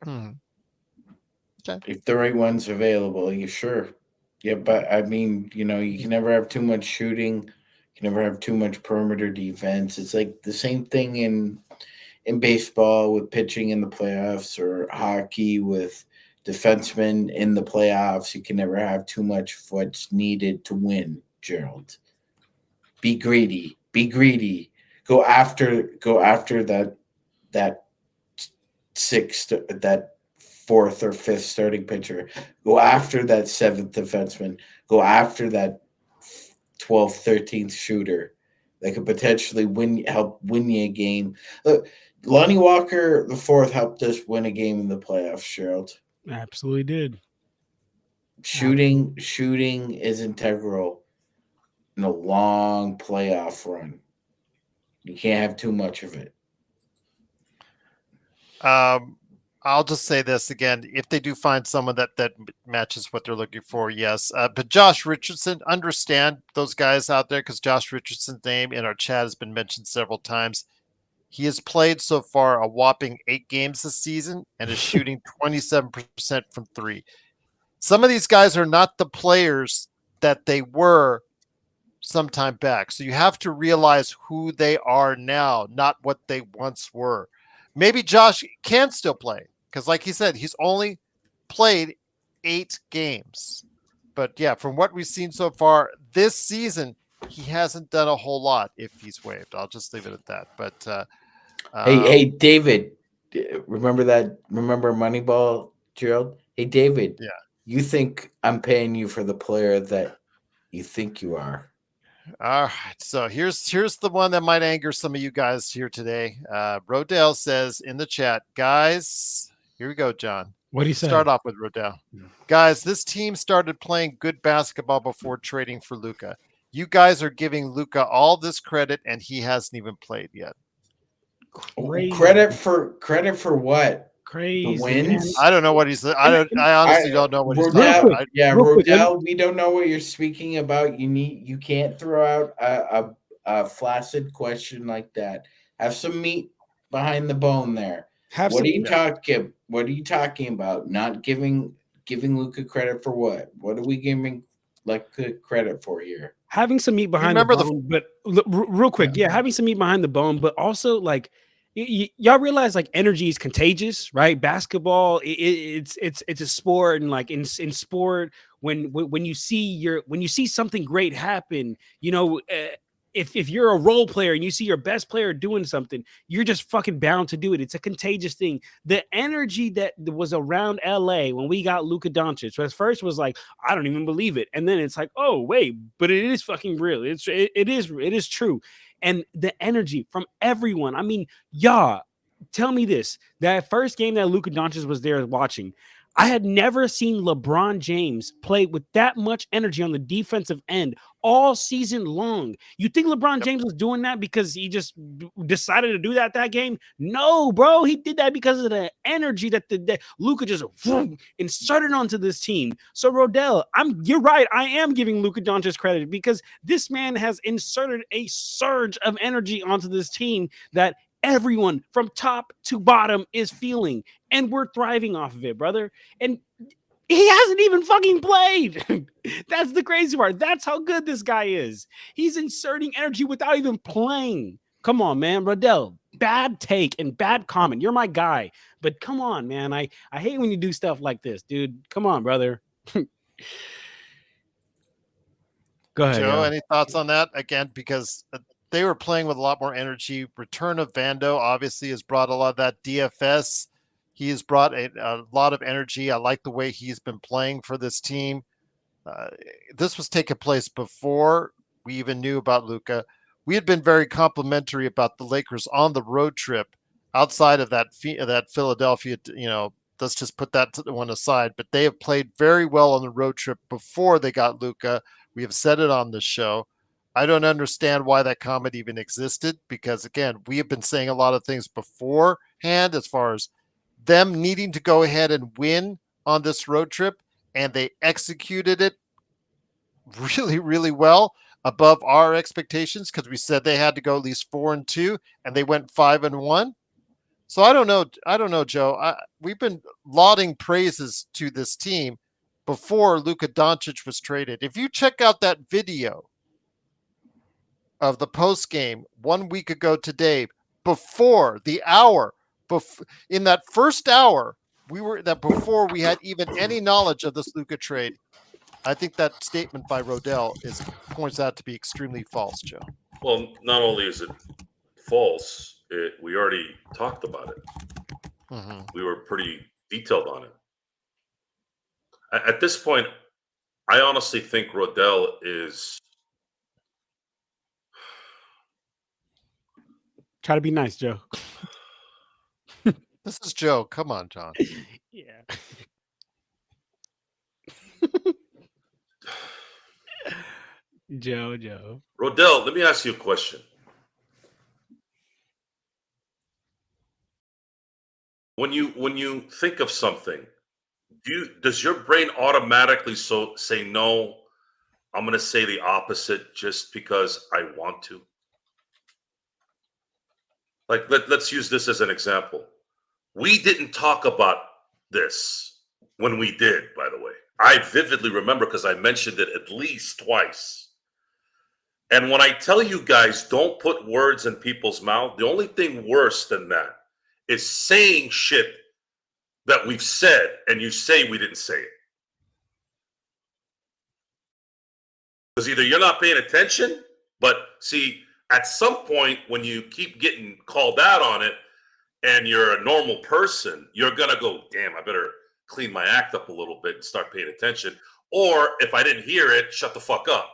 Okay. If the right one's available, you sure. Yeah, but I mean, you can never have too much shooting. You can never have too much perimeter defense. It's like the same thing in baseball with pitching in the playoffs, or hockey with defensemen in the playoffs. You can never have too much of what's needed to win, Gerald. Be greedy. Be greedy. Go after that fourth or fifth starting pitcher. Go after that seventh defenseman. Go after that 12th, 13th shooter that could potentially help win you a game. Look, Lonnie Walker the fourth helped us win a game in the playoffs, Gerald. Absolutely did. Shooting is integral in a long playoff run. You can't have too much of it. I'll just say this again: if they do find someone that matches what they're looking for, yes. But Josh Richardson, understand those guys out there, because Josh Richardson's name in our chat has been mentioned several times. He has played so far a whopping 8 games this season and is shooting 27% from 3. Some of these guys are not the players that they were some time back. So you have to realize who they are now, not what they once were. Maybe Josh can still play because, like he said, he's only played 8 games. But yeah, from what we've seen so far this season, he hasn't done a whole lot if he's waived. I'll just leave it at that. But hey, David, remember Moneyball, Gerald? Hey, David, yeah, you think I'm paying you for the player that you think you are? All right, so here's the one that might anger some of you guys here today. Rodell says in the chat, guys, here we go, John. What do you say? Start off with Rodell. Guys, this team started playing good basketball before trading for Luka. You guys are giving Luka all this credit, and he hasn't even played yet. Crazy. Credit for what? Crazy. The wins? I don't know what he's. I honestly don't know what he's talking Rodell, about. Rodell, we don't know what you're speaking about. You can't throw out a flaccid question like that. Have some meat behind the bone there. What are you talking about? Not giving Luka credit for what? What are we giving credit for here? Having some meat behind the bone, but real quick, having some meat behind the bone, but also like y'all realize like energy is contagious, right? Basketball, it's a sport, and like in sport, when you see something great happen, if you're a role player and you see your best player doing something, you're just fucking bound to do it. It's a contagious thing. The energy that was around LA when we got Luka Doncic at first was like, I don't even believe it. And then it's like, oh, wait, but it is fucking real. It is true. And the energy from everyone. I mean, y'all, tell me this. That first game that Luka Doncic was there watching, I had never seen LeBron James play with that much energy on the defensive end all season long. You think LeBron James was doing that because he just decided to do that game? No, bro. He did that because of the energy that Luka just inserted onto this team. So, Rodell, you're right. I am giving Luka Doncic credit because this man has inserted a surge of energy onto this team that everyone from top to bottom is feeling, and we're thriving off of it, brother. And he hasn't even fucking played. That's the crazy part. That's how good this guy is. He's inserting energy without even playing. Come on, man. Rodell, bad take and bad comment. You're my guy. But come on, man. I hate when you do stuff like this, dude. Come on, brother. Go ahead, Joe, yo. any thoughts on that? Again, because they were playing with a lot more energy. Return of Vando obviously has brought a lot of that. DFS, he has brought a lot of energy. I like the way he's been playing for this team. This was taking place before we even knew about Luka. We had been very complimentary about the Lakers on the road trip outside of that Philadelphia. Let's just put that to one aside. But they have played very well on the road trip before they got Luka. We have said it on this show. I don't understand why that comment even existed because, again, we have been saying a lot of things beforehand as far as them needing to go ahead and win on this road trip, and they executed it really, really well above our expectations because we said they had to go at least 4-2, and they went 5-1. So I don't know, Joe. We've been lauding praises to this team before Luka Doncic was traded. If you check out that video of the post game 1 week ago today, before the hour, in that first hour, before we had even any knowledge of this Luka trade, I think that statement by Rodell points out to be extremely false, Joe. Well, not only is it false, we already talked about it. Mm-hmm. We were pretty detailed on it. At this point, I honestly think Rodell is. Try to be nice, Joe. This is Joe. Come on, John. Yeah. Joe. Rodell, let me ask you a question. When you think of something, does your brain automatically say no? I'm going to say the opposite just because I want to. Like let's use this as an example. We didn't talk about this when we did, by the way. I vividly remember because I mentioned it at least twice. And when I tell you guys, don't put words in people's mouth, the only thing worse than that is saying shit that we've said and you say we didn't say it. Because either you're not paying attention, but see, at some point when you keep getting called out on it and you're a normal person, you're going to go, damn, I better clean my act up a little bit and start paying attention. Or if I didn't hear it, shut the fuck up.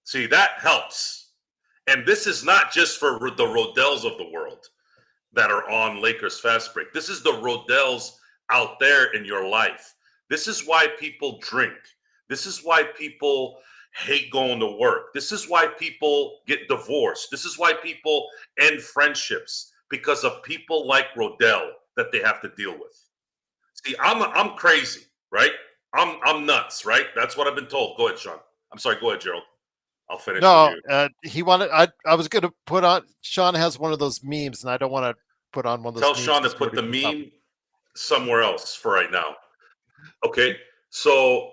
See, that helps. And this is not just for the Rodells of the world that are on Lakers Fast Break. This is the Rodells out there in your life. This is why people drink. This is why people hate going to work. This is why people get divorced. This is why people end friendships, because of people like Rodell that they have to deal with. See, I'm crazy, right? I'm nuts, right? That's what I've been told. Go ahead, Sean. I'm sorry. Go ahead, Gerald. I'll finish No, with you. he wanted. I was going to put on. Sean has one of those memes, and I don't want to put on one of those. Tell memes Sean to put the meme somewhere else for right now. Okay, so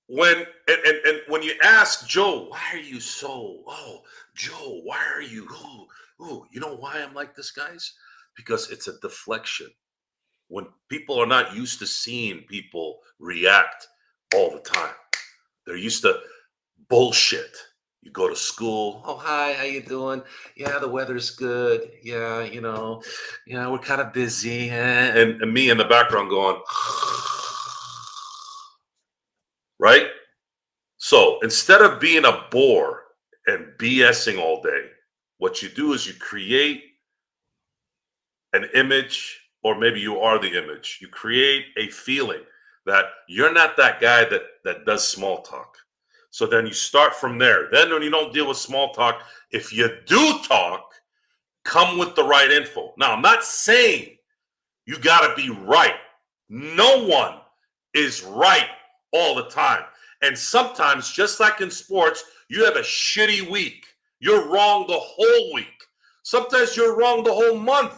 when when you ask Joe, why are you so? Oh, Joe, why are you? Oh, you know why I'm like this, guys? Because it's a deflection. When people are not used to seeing people react all the time, they're used to bullshit. You go to school. Oh, hi, how you doing? Yeah, the weather's good. Yeah, we're kind of busy. And me in the background going, right? So instead of being a bore and BSing all day, what you do is you create an image, or maybe you are the image. You create a feeling that you're not that guy that does small talk. So then you start from there. Then when you don't deal with small talk, if you do talk, come with the right info. Now, I'm not saying you got to be right. No one is right all the time. And sometimes, just like in sports, you have a shitty week. You're wrong the whole week. Sometimes you're wrong the whole month.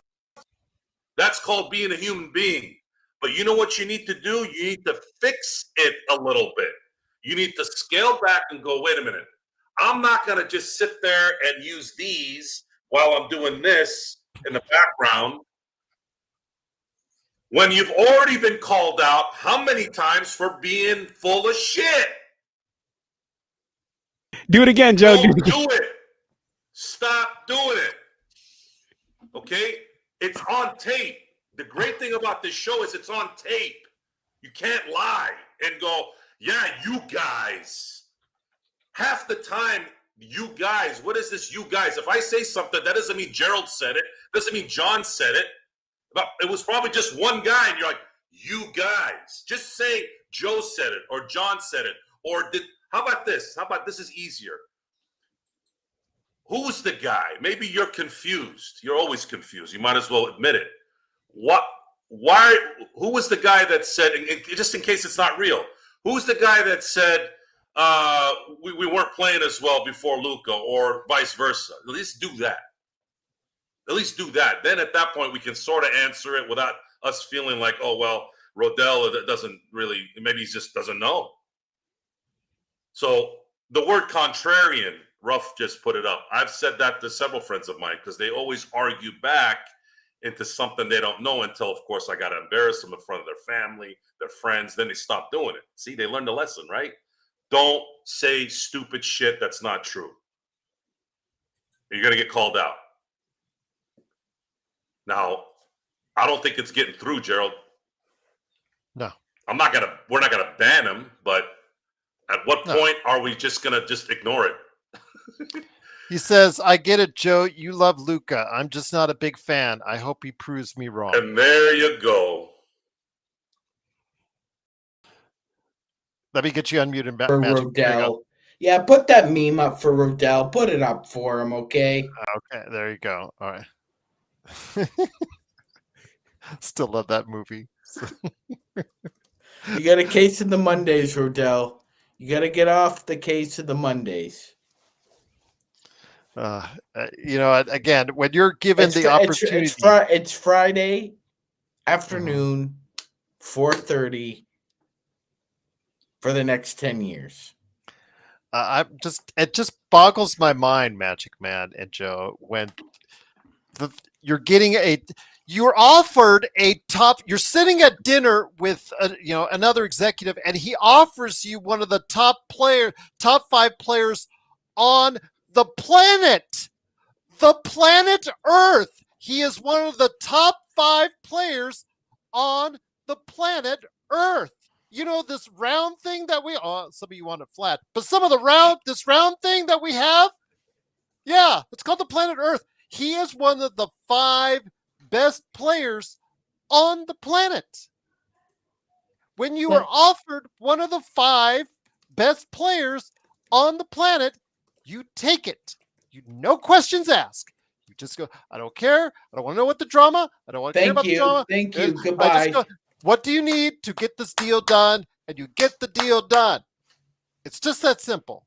That's called being a human being. But you know what you need to do? You need to fix it a little bit. You need to scale back and go, wait a minute. I'm not going to just sit there and use these while I'm doing this in the background when you've already been called out how many times for being full of shit. Do it again, Joe. Don't do it. Stop doing it. Okay? It's on tape. The great thing about this show is it's on tape. You can't lie and go, yeah, you guys. Half the time, you guys, what is this, you guys? If I say something, that doesn't mean Gerald said it. Doesn't mean John said it. But it was probably just one guy, and you're like, you guys. Just say Joe said it, or John said it, or how about this? How about this is easier? Who's the guy? Maybe you're confused. You're always confused. You might as well admit it. Why? Who was the guy that said, just in case it's not real, who's the guy that said we weren't playing as well before Luka, or vice versa? At least do that. At least do that. Then at that point, we can sort of answer it without us feeling like, oh, well, Rodell doesn't really, maybe he just doesn't know. So the word contrarian, Ruff just put it up. I've said that to several friends of mine because they always argue back into something they don't know until, of course, I got to embarrass them in front of their family, their friends. Then they stop doing it. See, they learned a lesson, right? Don't say stupid shit that's not true. You're going to get called out. Now, I don't think it's getting through, Gerald. No. We're not gonna ban him, but at what point are we just gonna ignore it? He says, I get it, Joe. You love Luka. I'm just not a big fan. I hope he proves me wrong. And there you go. Let me get you unmuted, For Magic. Rodell. Yeah, put that meme up for Rodell. Put it up for him, okay? Okay, there you go. All right. Still love that movie. You got a case of the Mondays, Rodell. You got to get off the case of the Mondays. Again, when you're given the opportunity, it's Friday afternoon, 4:30 for the next 10 years. It just boggles my mind, Magic Man and Joe, when you're offered you're sitting at dinner with another executive, and he offers you one of the top 5 players on the planet Earth. He is one of the top 5 players on the planet Earth. You know, this round thing that some of you want it flat, but this round thing that we have, yeah, it's called the planet Earth. He is one of the 5 best players on the planet. When you are offered one of the 5 best players on the planet, you take it. No questions asked. You just go, I don't care. I don't want to know what the drama. I don't want to care about the drama. Thank you. Goodbye. What do you need to get this deal done? And you get the deal done. It's just that simple.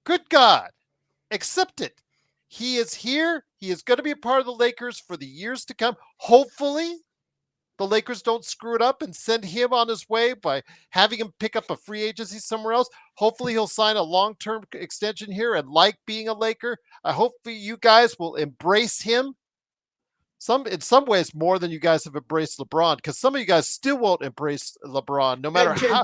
Good God. Accept it. He is here. He is going to be a part of the Lakers for the years to come. Hopefully, the Lakers don't screw it up and send him on his way by having him pick up a free agency somewhere else. Hopefully, he'll sign a long-term extension here and like being a Laker. I hope you guys will embrace him in some ways more than you guys have embraced LeBron, because some of you guys still won't embrace LeBron, no matter how.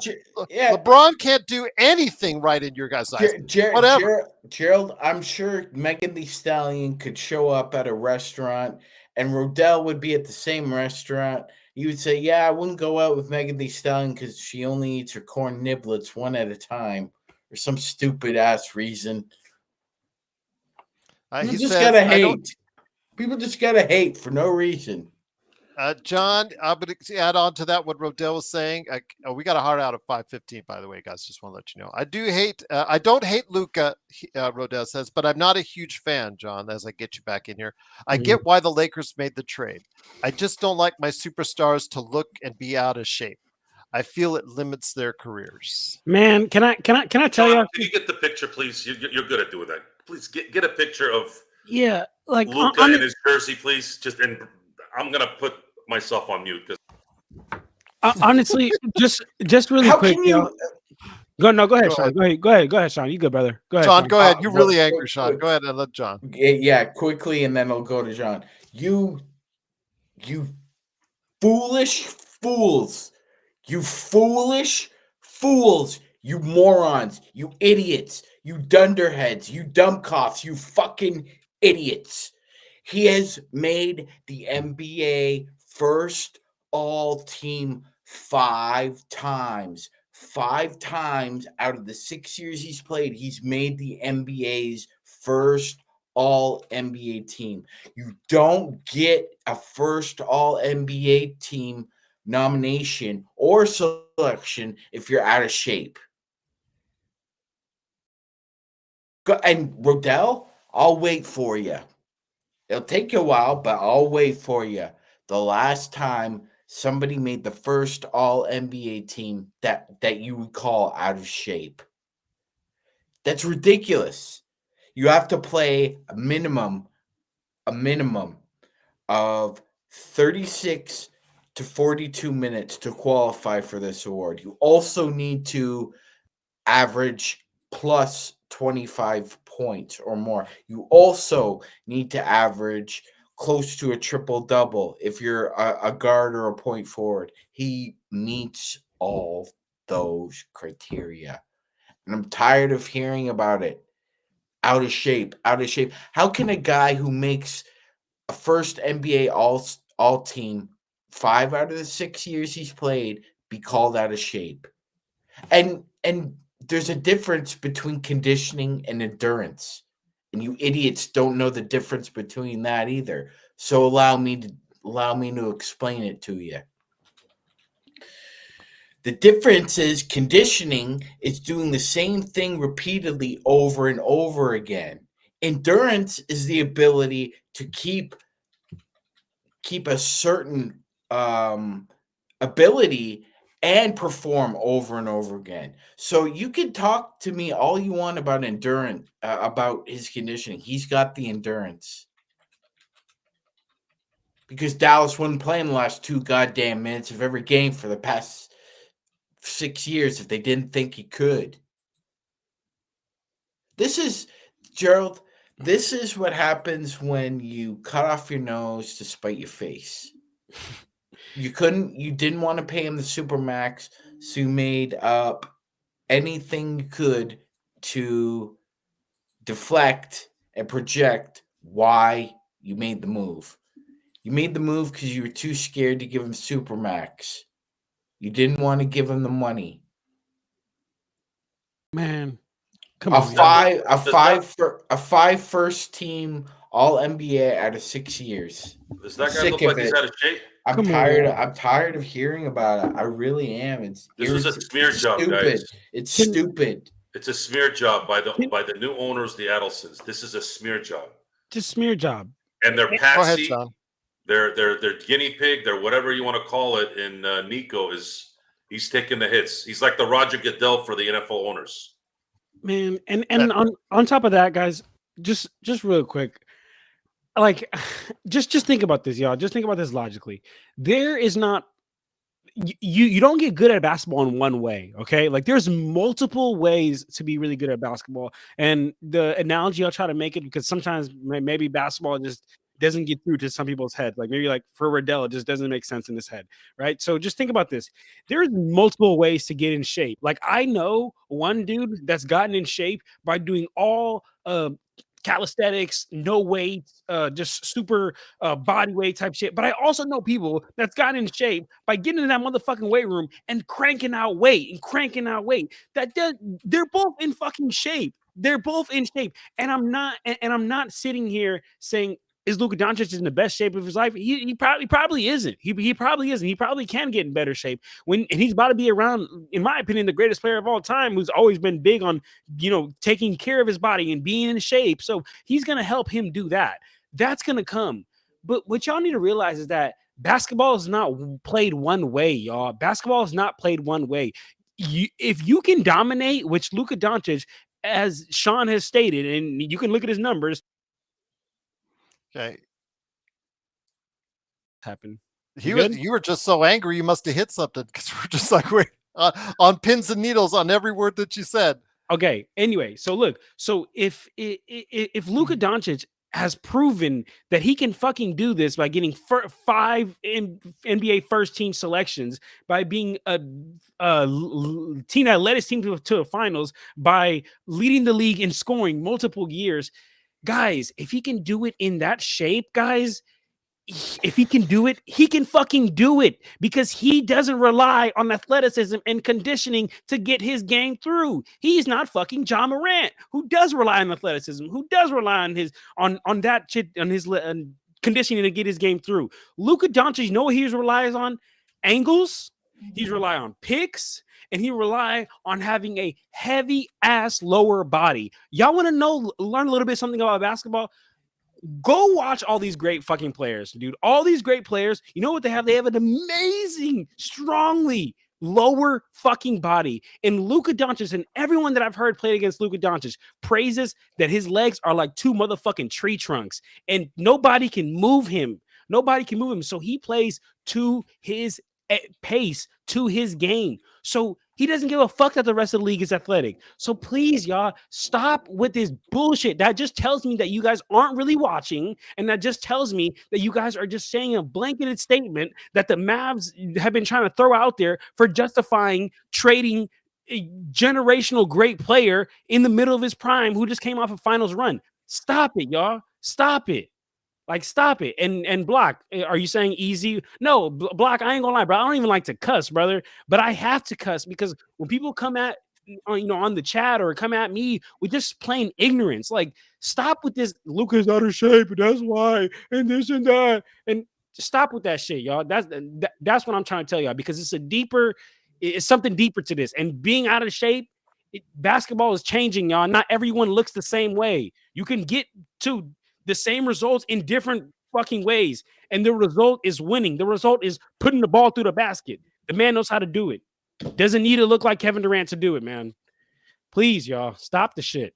Yeah, LeBron can't do anything right in your guys' eyes. Whatever. Gerald, I'm sure Megan Thee Stallion could show up at a restaurant, and Rodell would be at the same restaurant. You would say, "Yeah, I wouldn't go out with Megan Thee Stallion because she only eats her corn niblets one at a time," or some stupid ass reason. He just says, gotta hate. People just gotta hate for no reason. John, I'm going to add on to that what Rodell was saying. We got a hard out of 5:15, by the way, guys. Just want to let you know. I don't hate Luka, Rodell says, but I'm not a huge fan, John, as I get you back in here. I get why the Lakers made the trade. I just don't like my superstars to look and be out of shape. I feel it limits their careers. Man, can I tell John, you? Can you get the picture, please? You're good at doing that. Please get a picture of like Luka in his jersey, please. And I'm gonna put myself on mute because honestly, just really How quick, can you? Go ahead, Sean. Go ahead, Sean. You good, brother? Go ahead, John. Sean. Go ahead. You're really angry, quick, Sean. Go ahead and let John. Yeah, quickly, and then I'll go to John. You foolish fools. You foolish fools. You morons. You idiots. You dunderheads. You dumbcoffs. You fucking idiots. He has made the NBA first all-team 5 times. 5 times out of the 6 years he's played, he's made the NBA's first all-NBA team. You don't get a first all-NBA team nomination or selection if you're out of shape. And Rodell, I'll wait for you. It'll take you a while, but I'll wait for you. The last time somebody made the first all-NBA team that you would call out of shape. That's ridiculous. You have to play a minimum of 36 to 42 minutes to qualify for this award. You also need to average plus 25 points or more. You also need to average close to a triple-double if you're a guard or a point forward. He meets all those criteria. And I'm tired of hearing about it. Out of shape. How can a guy who makes a first NBA all team 5 out of the 6 years he's played be called out of shape? And there's a difference between conditioning and endurance. And you idiots don't know the difference between that either. So allow me to explain it to you. The difference is conditioning is doing the same thing repeatedly over and over again. Endurance is the ability to keep a certain ability and perform over and over again. So you can talk to me all you want about endurance, about his conditioning. He's got the endurance. Because Dallas wouldn't play in the last 2 goddamn minutes of every game for the past 6 years if they didn't think he could. This is, Gerald, this is what happens when you cut off your nose to spite your face. You didn't want to pay him the Supermax, so you made up anything you could to deflect and project why you made the move. You made the move because you were too scared to give him Supermax. You didn't want to give him the money. Man, come a on. five first team all NBA out of 6 years. Does that guy look like he's out of shape? I'm tired of hearing about it. I really am. This is a smear job, stupid. guys. It's stupid. It's a smear job by the new owners, the Adelsons. This is a smear job. Just smear job. And they're patsy. Go ahead, They're guinea pig. They're whatever you want to call it. And Nico he's taking the hits. He's like the Roger Goodell for the NFL owners. Man, and on top of that, guys, just real quick, like just think about this, y'all. Just think about this logically. There is not you don't get good at basketball in one way, okay? Like there's multiple ways to be really good at basketball. And the analogy I'll try to make it, because sometimes maybe basketball just doesn't get through to some people's head. Like maybe like for Riddell, it just doesn't make sense in his head, right? So just think about this. There's multiple ways to get in shape. Like I know one dude that's gotten in shape by doing all calisthenics, no weight, just super body weight type shit. But I also know people that's gotten in shape by getting in that motherfucking weight room and cranking out weight and cranking out weight. They're both in fucking shape. They're both in shape, and I'm not sitting here saying is Luka Doncic in the best shape of his life. He probably isn't. He probably isn't. He probably can get in better shape and he's about to be around, in my opinion, the greatest player of all time, who's always been big on taking care of his body and being in shape. So he's gonna help him do that. That's gonna come. But what y'all need to realize is that basketball is not played one way, y'all. Basketball is not played one way. If you can dominate, which Luka Doncic, as Sean has stated, and you can look at his numbers. Okay. Happen. You were just so angry you must have hit something because we're just like we're on pins and needles on every word that you said. Okay. Anyway, so look, so if Luka Doncic has proven that he can fucking do this by getting 5 NBA first team selections, by being a team that led his team to the finals, by leading the league in scoring multiple years, guys, if he can do it in that shape, guys, if he can do it, he can fucking do it, because he doesn't rely on athleticism and conditioning to get his game through. He's not fucking Ja Morant, who does rely on athleticism, who does rely on his that shit, on his conditioning to get his game through. Luka Doncic, you know what he relies on? Angles. He's rely on picks, and he rely on having a heavy ass lower body. Y'all want to learn a little bit something about basketball? Go watch all these great fucking players, dude. All these great players, you know what they have? They have an amazing, strongly lower fucking body. And Luka Doncic, and everyone that I've heard play against Luka Doncic praises that his legs are like 2 motherfucking tree trunks, and nobody can move him. Nobody can move him. So he plays to his pace, to his game. So he doesn't give a fuck that the rest of the league is athletic. So please, y'all, stop with this bullshit. That just tells me that you guys aren't really watching, and that just tells me that you guys are just saying a blanketed statement that the Mavs have been trying to throw out there for justifying trading a generational great player in the middle of his prime who just came off a finals run. Stop it, y'all. Stop it. Like, stop it. And Block, are you saying easy? No, Block, I ain't gonna lie, bro. I don't even like to cuss, brother. But I have to cuss because when people come at on the chat or come at me with just plain ignorance, like, stop with this. Luka's out of shape, and that's why, and this and that, and stop with that shit, y'all. That's what I'm trying to tell y'all, because it's something deeper to this. And being out of shape, basketball is changing, y'all. Not everyone looks the same way. You can get to the same results in different fucking ways, and the result is winning. The result is putting the ball through the basket. The man knows how to do it. Doesn't need to look like Kevin Durant to do it, man. Please, y'all, stop the shit.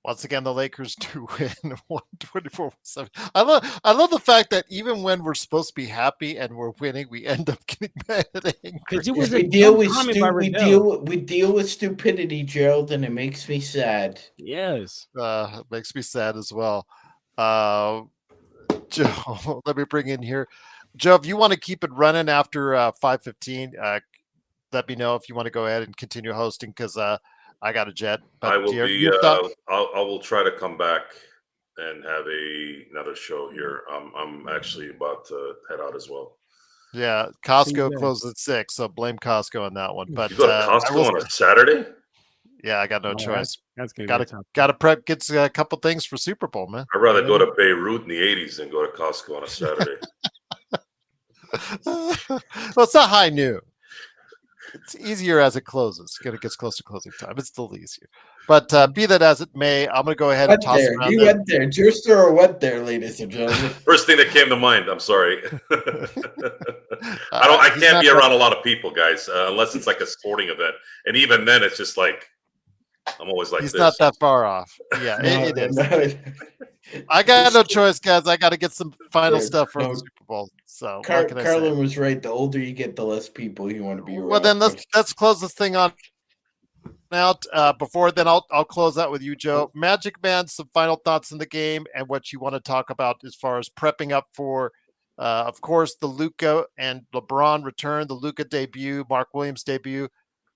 Once again, the Lakers do win 124-7. I love the fact that even when we're supposed to be happy and we're winning, we end up getting mad and angry. It was we deal with stupidity, Gerald, and it makes me sad. Yes. It makes me sad as well. Joe, let me bring in here. Joe, if you want to keep it running after 5:15, let me know if you want to go ahead and continue hosting, because I got a jet. But I will I will try to come back and have another show here. I'm actually about to head out as well. Yeah, Costco closes at 6, so blame Costco on that one. But you go to Costco on a Saturday? Yeah, I got no choice. That's gotta prep. Get a couple things for Super Bowl, man. I'd rather go to Beirut in the 80s than go to Costco on a Saturday. Well, it's not high noon. It's easier as it closes. It gets close to closing time. It's still easier. But be that as it may, I'm going to go ahead and toss around. You went there. Juicer or went there, ladies and gentlemen. First thing that came to mind. I'm sorry. I can't be around a lot of people, guys, unless it's like a sporting event. And even then, it's just like, I'm always like he's this. Not that far off. Yeah, it is. I got no choice, guys. I got to get some final stuff for the Super Bowl. So Carlin was right. The older you get, the less people you want to be around. Well, then let's close this thing on out. Before then, I'll close out with you, Joe. Magic Man, some final thoughts in the game and what you want to talk about as far as prepping up for, of course, the Luka and LeBron return, the Luka debut, Mark Williams debut.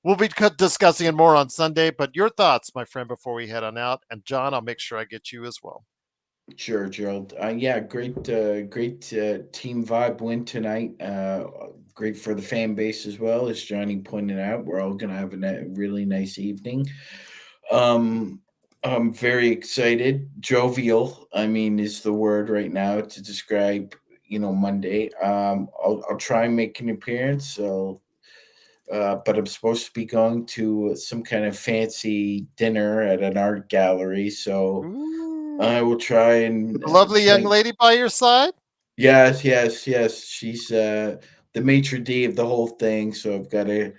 We'll be discussing it more on Sunday, but your thoughts, my friend, before we head on out. And John, I'll make sure I get you as well. Sure, Gerald. Yeah, great team vibe win tonight. Great for the fan base as well, as Johnny pointed out. We're all gonna have a really nice evening. I'm very excited. Jovial, I mean, is the word right now to describe Monday. I'll try and make an appearance. So, but I'm supposed to be going to some kind of fancy dinner at an art gallery. So Ooh. I will try and With a lovely young lady by your side. Yes, yes, yes. She's the maitre d' of the whole thing, so I've got to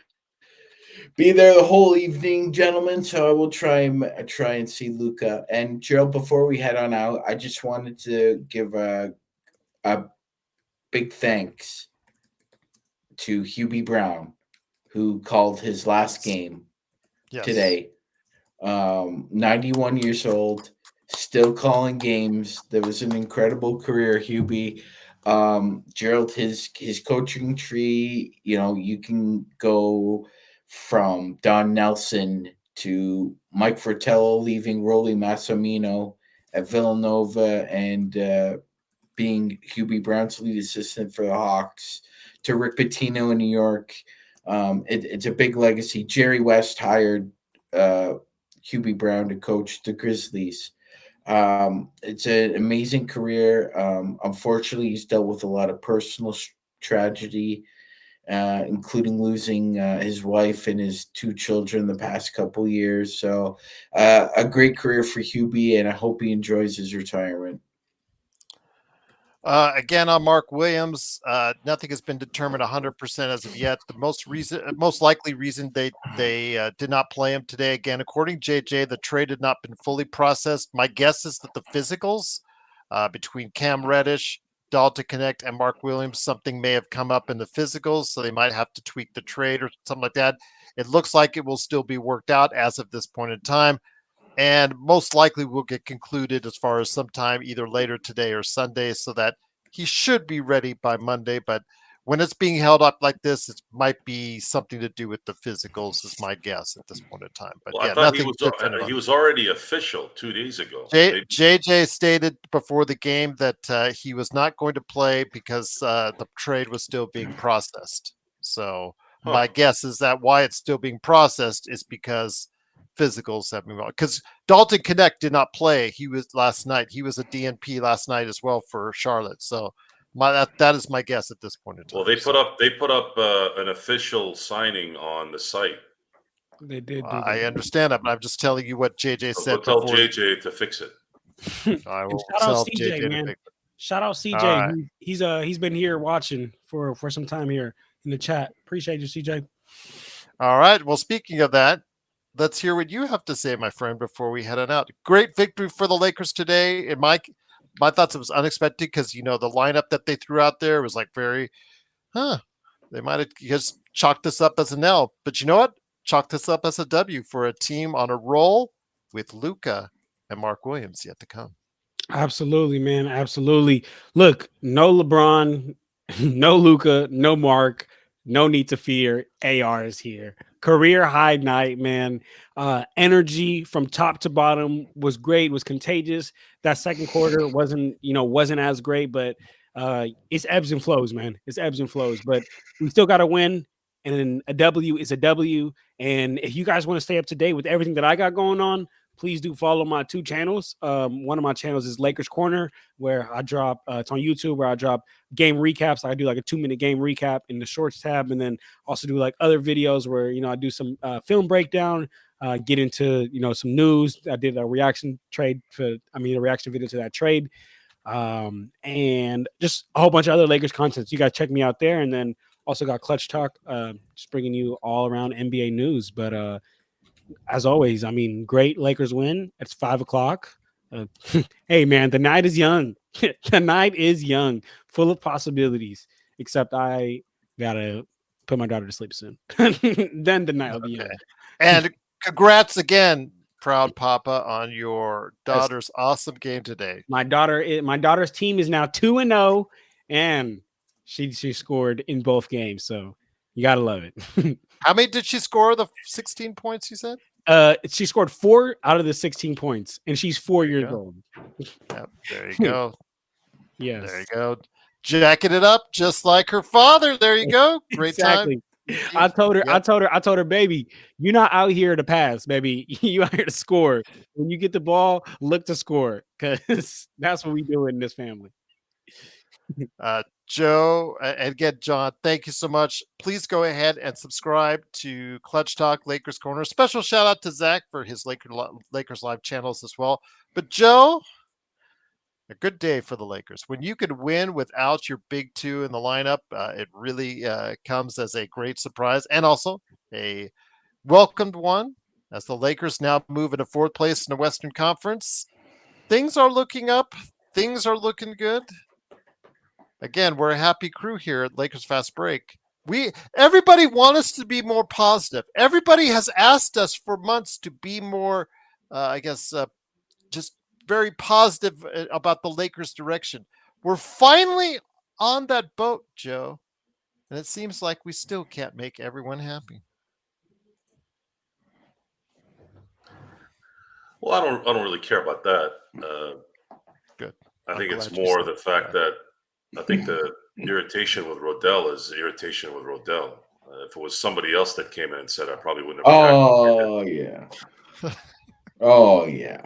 be there the whole evening, gentlemen. So I will try and see Luca and Gerald. Before we head on out, I just wanted to give a big thanks to Hubie Brown, who called his last game today. 91 years old, still calling games. There was an incredible career, Hubie. Gerald, his coaching tree, you can go from Don Nelson to Mike Fratello leaving Rolly Massimino at Villanova and being Hubie Brown's lead assistant for the Hawks to Rick Pitino in New York. It's a big legacy. Jerry West hired Hubie Brown to coach the Grizzlies. It's an amazing career. Unfortunately, he's dealt with a lot of personal tragedy, including losing his wife and his two children the past couple years. So, a great career for Hubie, and I hope he enjoys his retirement. Again, on Mark Williams, nothing has been determined 100% as of yet. The most likely reason they did not play him today, again, according to JJ, the trade had not been fully processed. My guess is that the physicals between Cam Reddish, Dalton Connect, and Mark Williams, something may have come up in the physicals, so they might have to tweak the trade or something like that. It looks like it will still be worked out as of this point in time, and most likely will get concluded as far as sometime either later today or Sunday, so that he should be ready by Monday. But when it's being held up like this, it might be something to do with the physicals, is my guess at this point in time. But Well, yeah, I thought nothing definitive. he was already official 2 days ago. JJ stated before the game that he was not going to play because the trade was still being processed. So my guess is that why it's still being processed is because physicals have been, because Dalton Connect did not play. He was last night. He was a DNP last night as well for Charlotte. So that is my guess at this point in time. Well, they put up an official signing on the site. They did. I understand that, but I'm just telling you what JJ said. We'll tell JJ to fix it. I will shout out tell CJ, JJ man. to fix it. Shout out CJ. Right. He's been here watching for some time here in the chat. Appreciate you, CJ. All right. Well, speaking of that, let's hear what you have to say, my friend, before we head on out. Great victory for the Lakers today. And my thoughts, it was unexpected because, the lineup that they threw out there was like very, they might have just chalked this up as an L. But you know what? Chalk this up as a W for a team on a roll with Luka and Mark Williams yet to come. Absolutely, man. Absolutely. Look, no LeBron, no Luka, no Mark, no need to fear. AR is here. Career high night, man. Energy from top to bottom was great, was contagious. That second quarter wasn't as great, but it's ebbs and flows, man. It's ebbs and flows, but we still got to win. And a W is a W. And if you guys want to stay up to date with everything that I got going on, please do follow my two channels. One of my channels is Lakers Corner, where I drop, it's on YouTube, where I drop game recaps. I do like a 2-minute game recap in the shorts tab, and then also do like other videos where, I do some film breakdown, get into, some news. I did a reaction video to that trade. And just a whole bunch of other Lakers content. So you guys check me out there. And then also got Clutch Talk, just bringing you all around NBA news. But as always, great Lakers win. It's 5:00. Hey, man, the night is young. The night is young, full of possibilities. Except I gotta put my daughter to sleep soon. Then the night will be young. And congrats again, proud papa, on your daughter's awesome game today. My daughter's team is now 2-0, and she scored in both games. So you gotta love it. How many did she score? The 16 points you said? She scored 4 out of the 16 points, and she's 4 years old. Yep, there you go. Yes. There you go. Jacking it up just like her father. There you go. Great Exactly. time. I told her, Yep. I told her, baby, you're not out here to pass, baby. You out here to score. When you get the ball, look to score, because that's what we do in this family. Joe, and again, John, thank you so much. Please go ahead and subscribe to Clutch Talk Lakers Corner. Special shout out to Zach for his Lakers Live channels as well. But Joe, a good day for the Lakers. When you can win without your big two in the lineup, it really comes as a great surprise and also a welcomed one as the Lakers now move into fourth place in the Western Conference. Things are looking up. Things are looking good. Again, we're a happy crew here at Lakers Fast Break. Everybody wants us to be more positive. Everybody has asked us for months to be more, just very positive about the Lakers' direction. We're finally on that boat, Joe, and it seems like we still can't make everyone happy. Well, I don't really care about that. Good. I think it's more the fact that I think the irritation with Rodell is irritation with Rodell. If it was somebody else that came in and said, I probably wouldn't have. Oh yeah. Oh yeah.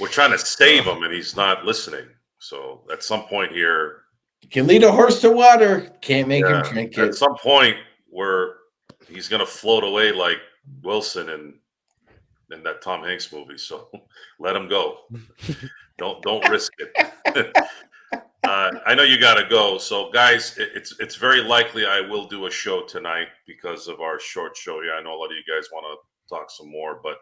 We're trying to save him, and he's not listening. So at some point here, you can lead a horse to water. Can't make him drink it. At some point, where he's gonna float away like Wilson in that Tom Hanks movie. So let him go. Don't risk it. I know you got to go. So, guys, it's very likely I will do a show tonight because of our short show. Yeah, I know a lot of you guys want to talk some more, but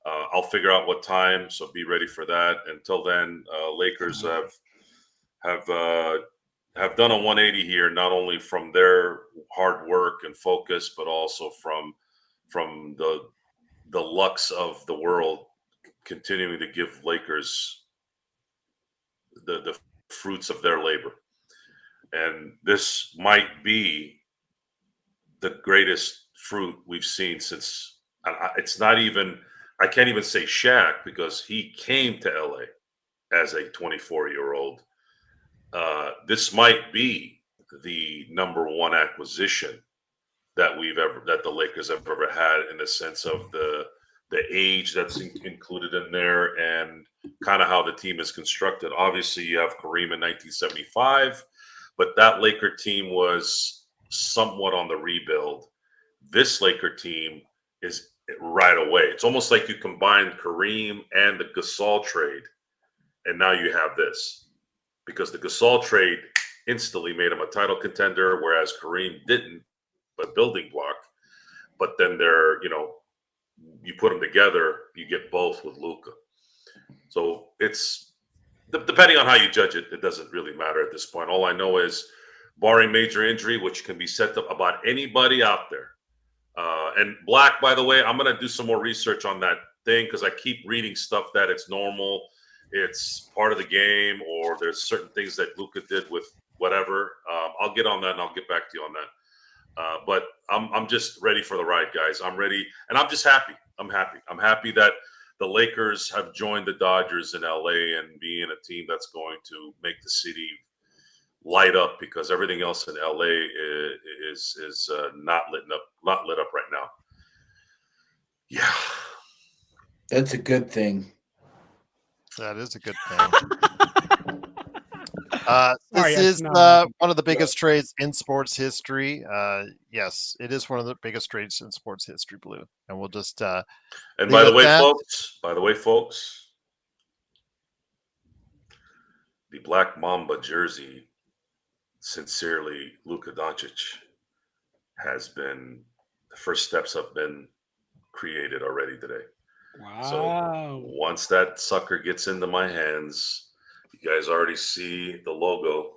I'll figure out what time. So be ready for that. Until then, Lakers have done a 180 here, not only from their hard work and focus, but also from the lucks of the world continuing to give Lakers the fruits of their labor. And this might be the greatest fruit we've seen since it's not even, I can't even say Shaq because he came to LA as a 24-year-old. This might be the number one acquisition that the Lakers have ever had, in the sense of the age that's included in there and kind of how the team is constructed. Obviously, you have Kareem in 1975, but that Laker team was somewhat on the rebuild. This Laker team is right away. It's almost like you combine Kareem and the Gasol trade, and now you have this. Because the Gasol trade instantly made him a title contender, whereas Kareem didn't, but building block. But then you put them together, you get both with Luka. So it's, depending on how you judge it, it doesn't really matter at this point. All I know is, barring major injury, which can be said about anybody out there. And Black, by the way, I'm going to do some more research on that thing because I keep reading stuff that it's normal, it's part of the game, or there's certain things that Luka did with whatever. I'll get on that and I'll get back to you on that. But I'm just ready for the ride, guys. I'm ready, and I'm just happy. I'm happy that the Lakers have joined the Dodgers in LA and being a team that's going to make the city light up, because everything else in LA is not lit up right now. Yeah, that's a good thing. That is a good thing. This is one of the biggest trades in sports history. Yes, it is one of the biggest trades in sports history, Blue. And we'll just and by the way, folks, the Black Mamba jersey, sincerely, Luka Donic, the first steps have been created already today. Wow. So once that sucker gets into my hands, you guys already see the logo.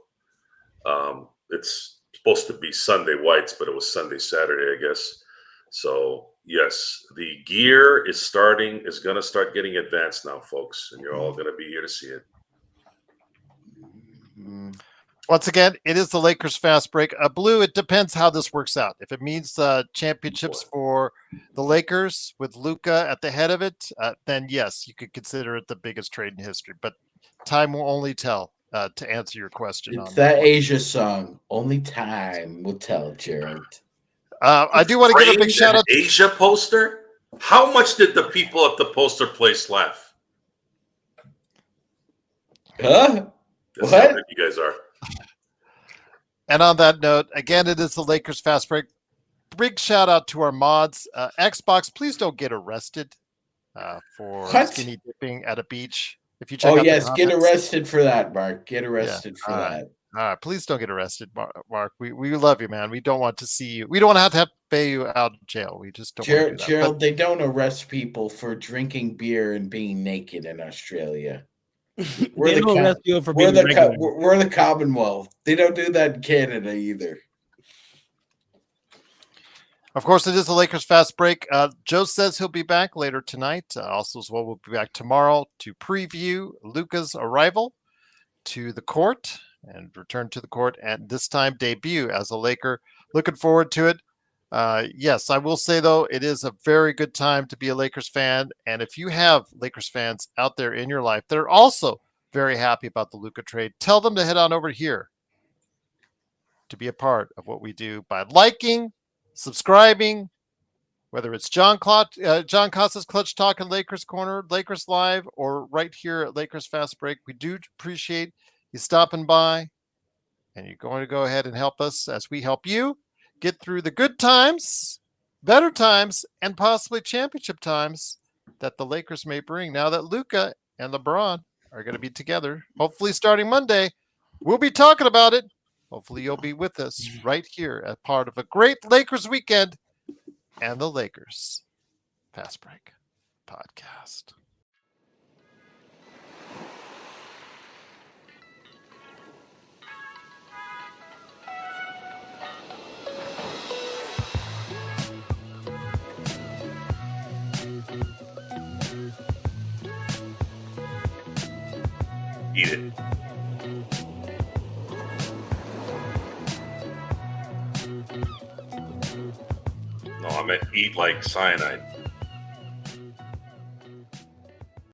It's supposed to be Sunday whites, but it was Sunday, Saturday, I guess. So yes, the gear is going to start getting advanced now, folks, and you're all going to be here to see it. Once again, it is the Lakers fast break. Blue, it depends how this works out. If it means championships for the Lakers with Luka at the head of it, then yes, you could consider it the biggest trade in history. But time will only tell to answer your question. It's that Asia song. Only time will tell, Gerald. I do want to give a big shout out to Asia poster. How much did the people at the poster place laugh? Huh? That's What? how good you guys are. And on that note, again, it is the Lakers fast break. Big shout out to our mods. Xbox, please don't get arrested for skinny dipping at a beach. If you check out yes, get arrested for that, Mark. Get arrested for that. All right, please don't get arrested, Mark. We love you, man. We don't want to see you. We don't want to have to pay you out of jail. We just don't want to do that. Gerald, they don't arrest people for drinking beer and being naked in Australia. We're the Commonwealth. They don't do that in Canada either. Of course, it is the Lakers fast break. Joe says he'll be back later tonight. Also, as well, we'll be back tomorrow to preview Luka's arrival to the court and return to the court, and this time debut as a Laker. Looking forward to it. Yes, I will say, though, it is a very good time to be a Lakers fan. And if you have Lakers fans out there in your life that are also very happy about the Luka trade, tell them to head on over here to be a part of what we do by liking, subscribing, whether it's John Costa's Clutch Talk and Lakers Corner, Lakers Live, or right here at Lakers Fast Break. We do appreciate you stopping by, and you're going to go ahead and help us as we help you get through the good times, better times, and possibly championship times that the Lakers may bring now that Luka and LeBron are going to be together. Hopefully starting Monday, we'll be talking about it. Hopefully you'll be with us right here as part of a great Lakers weekend and the Lakers Fast Break podcast. Eat it. No, I meant eat like cyanide.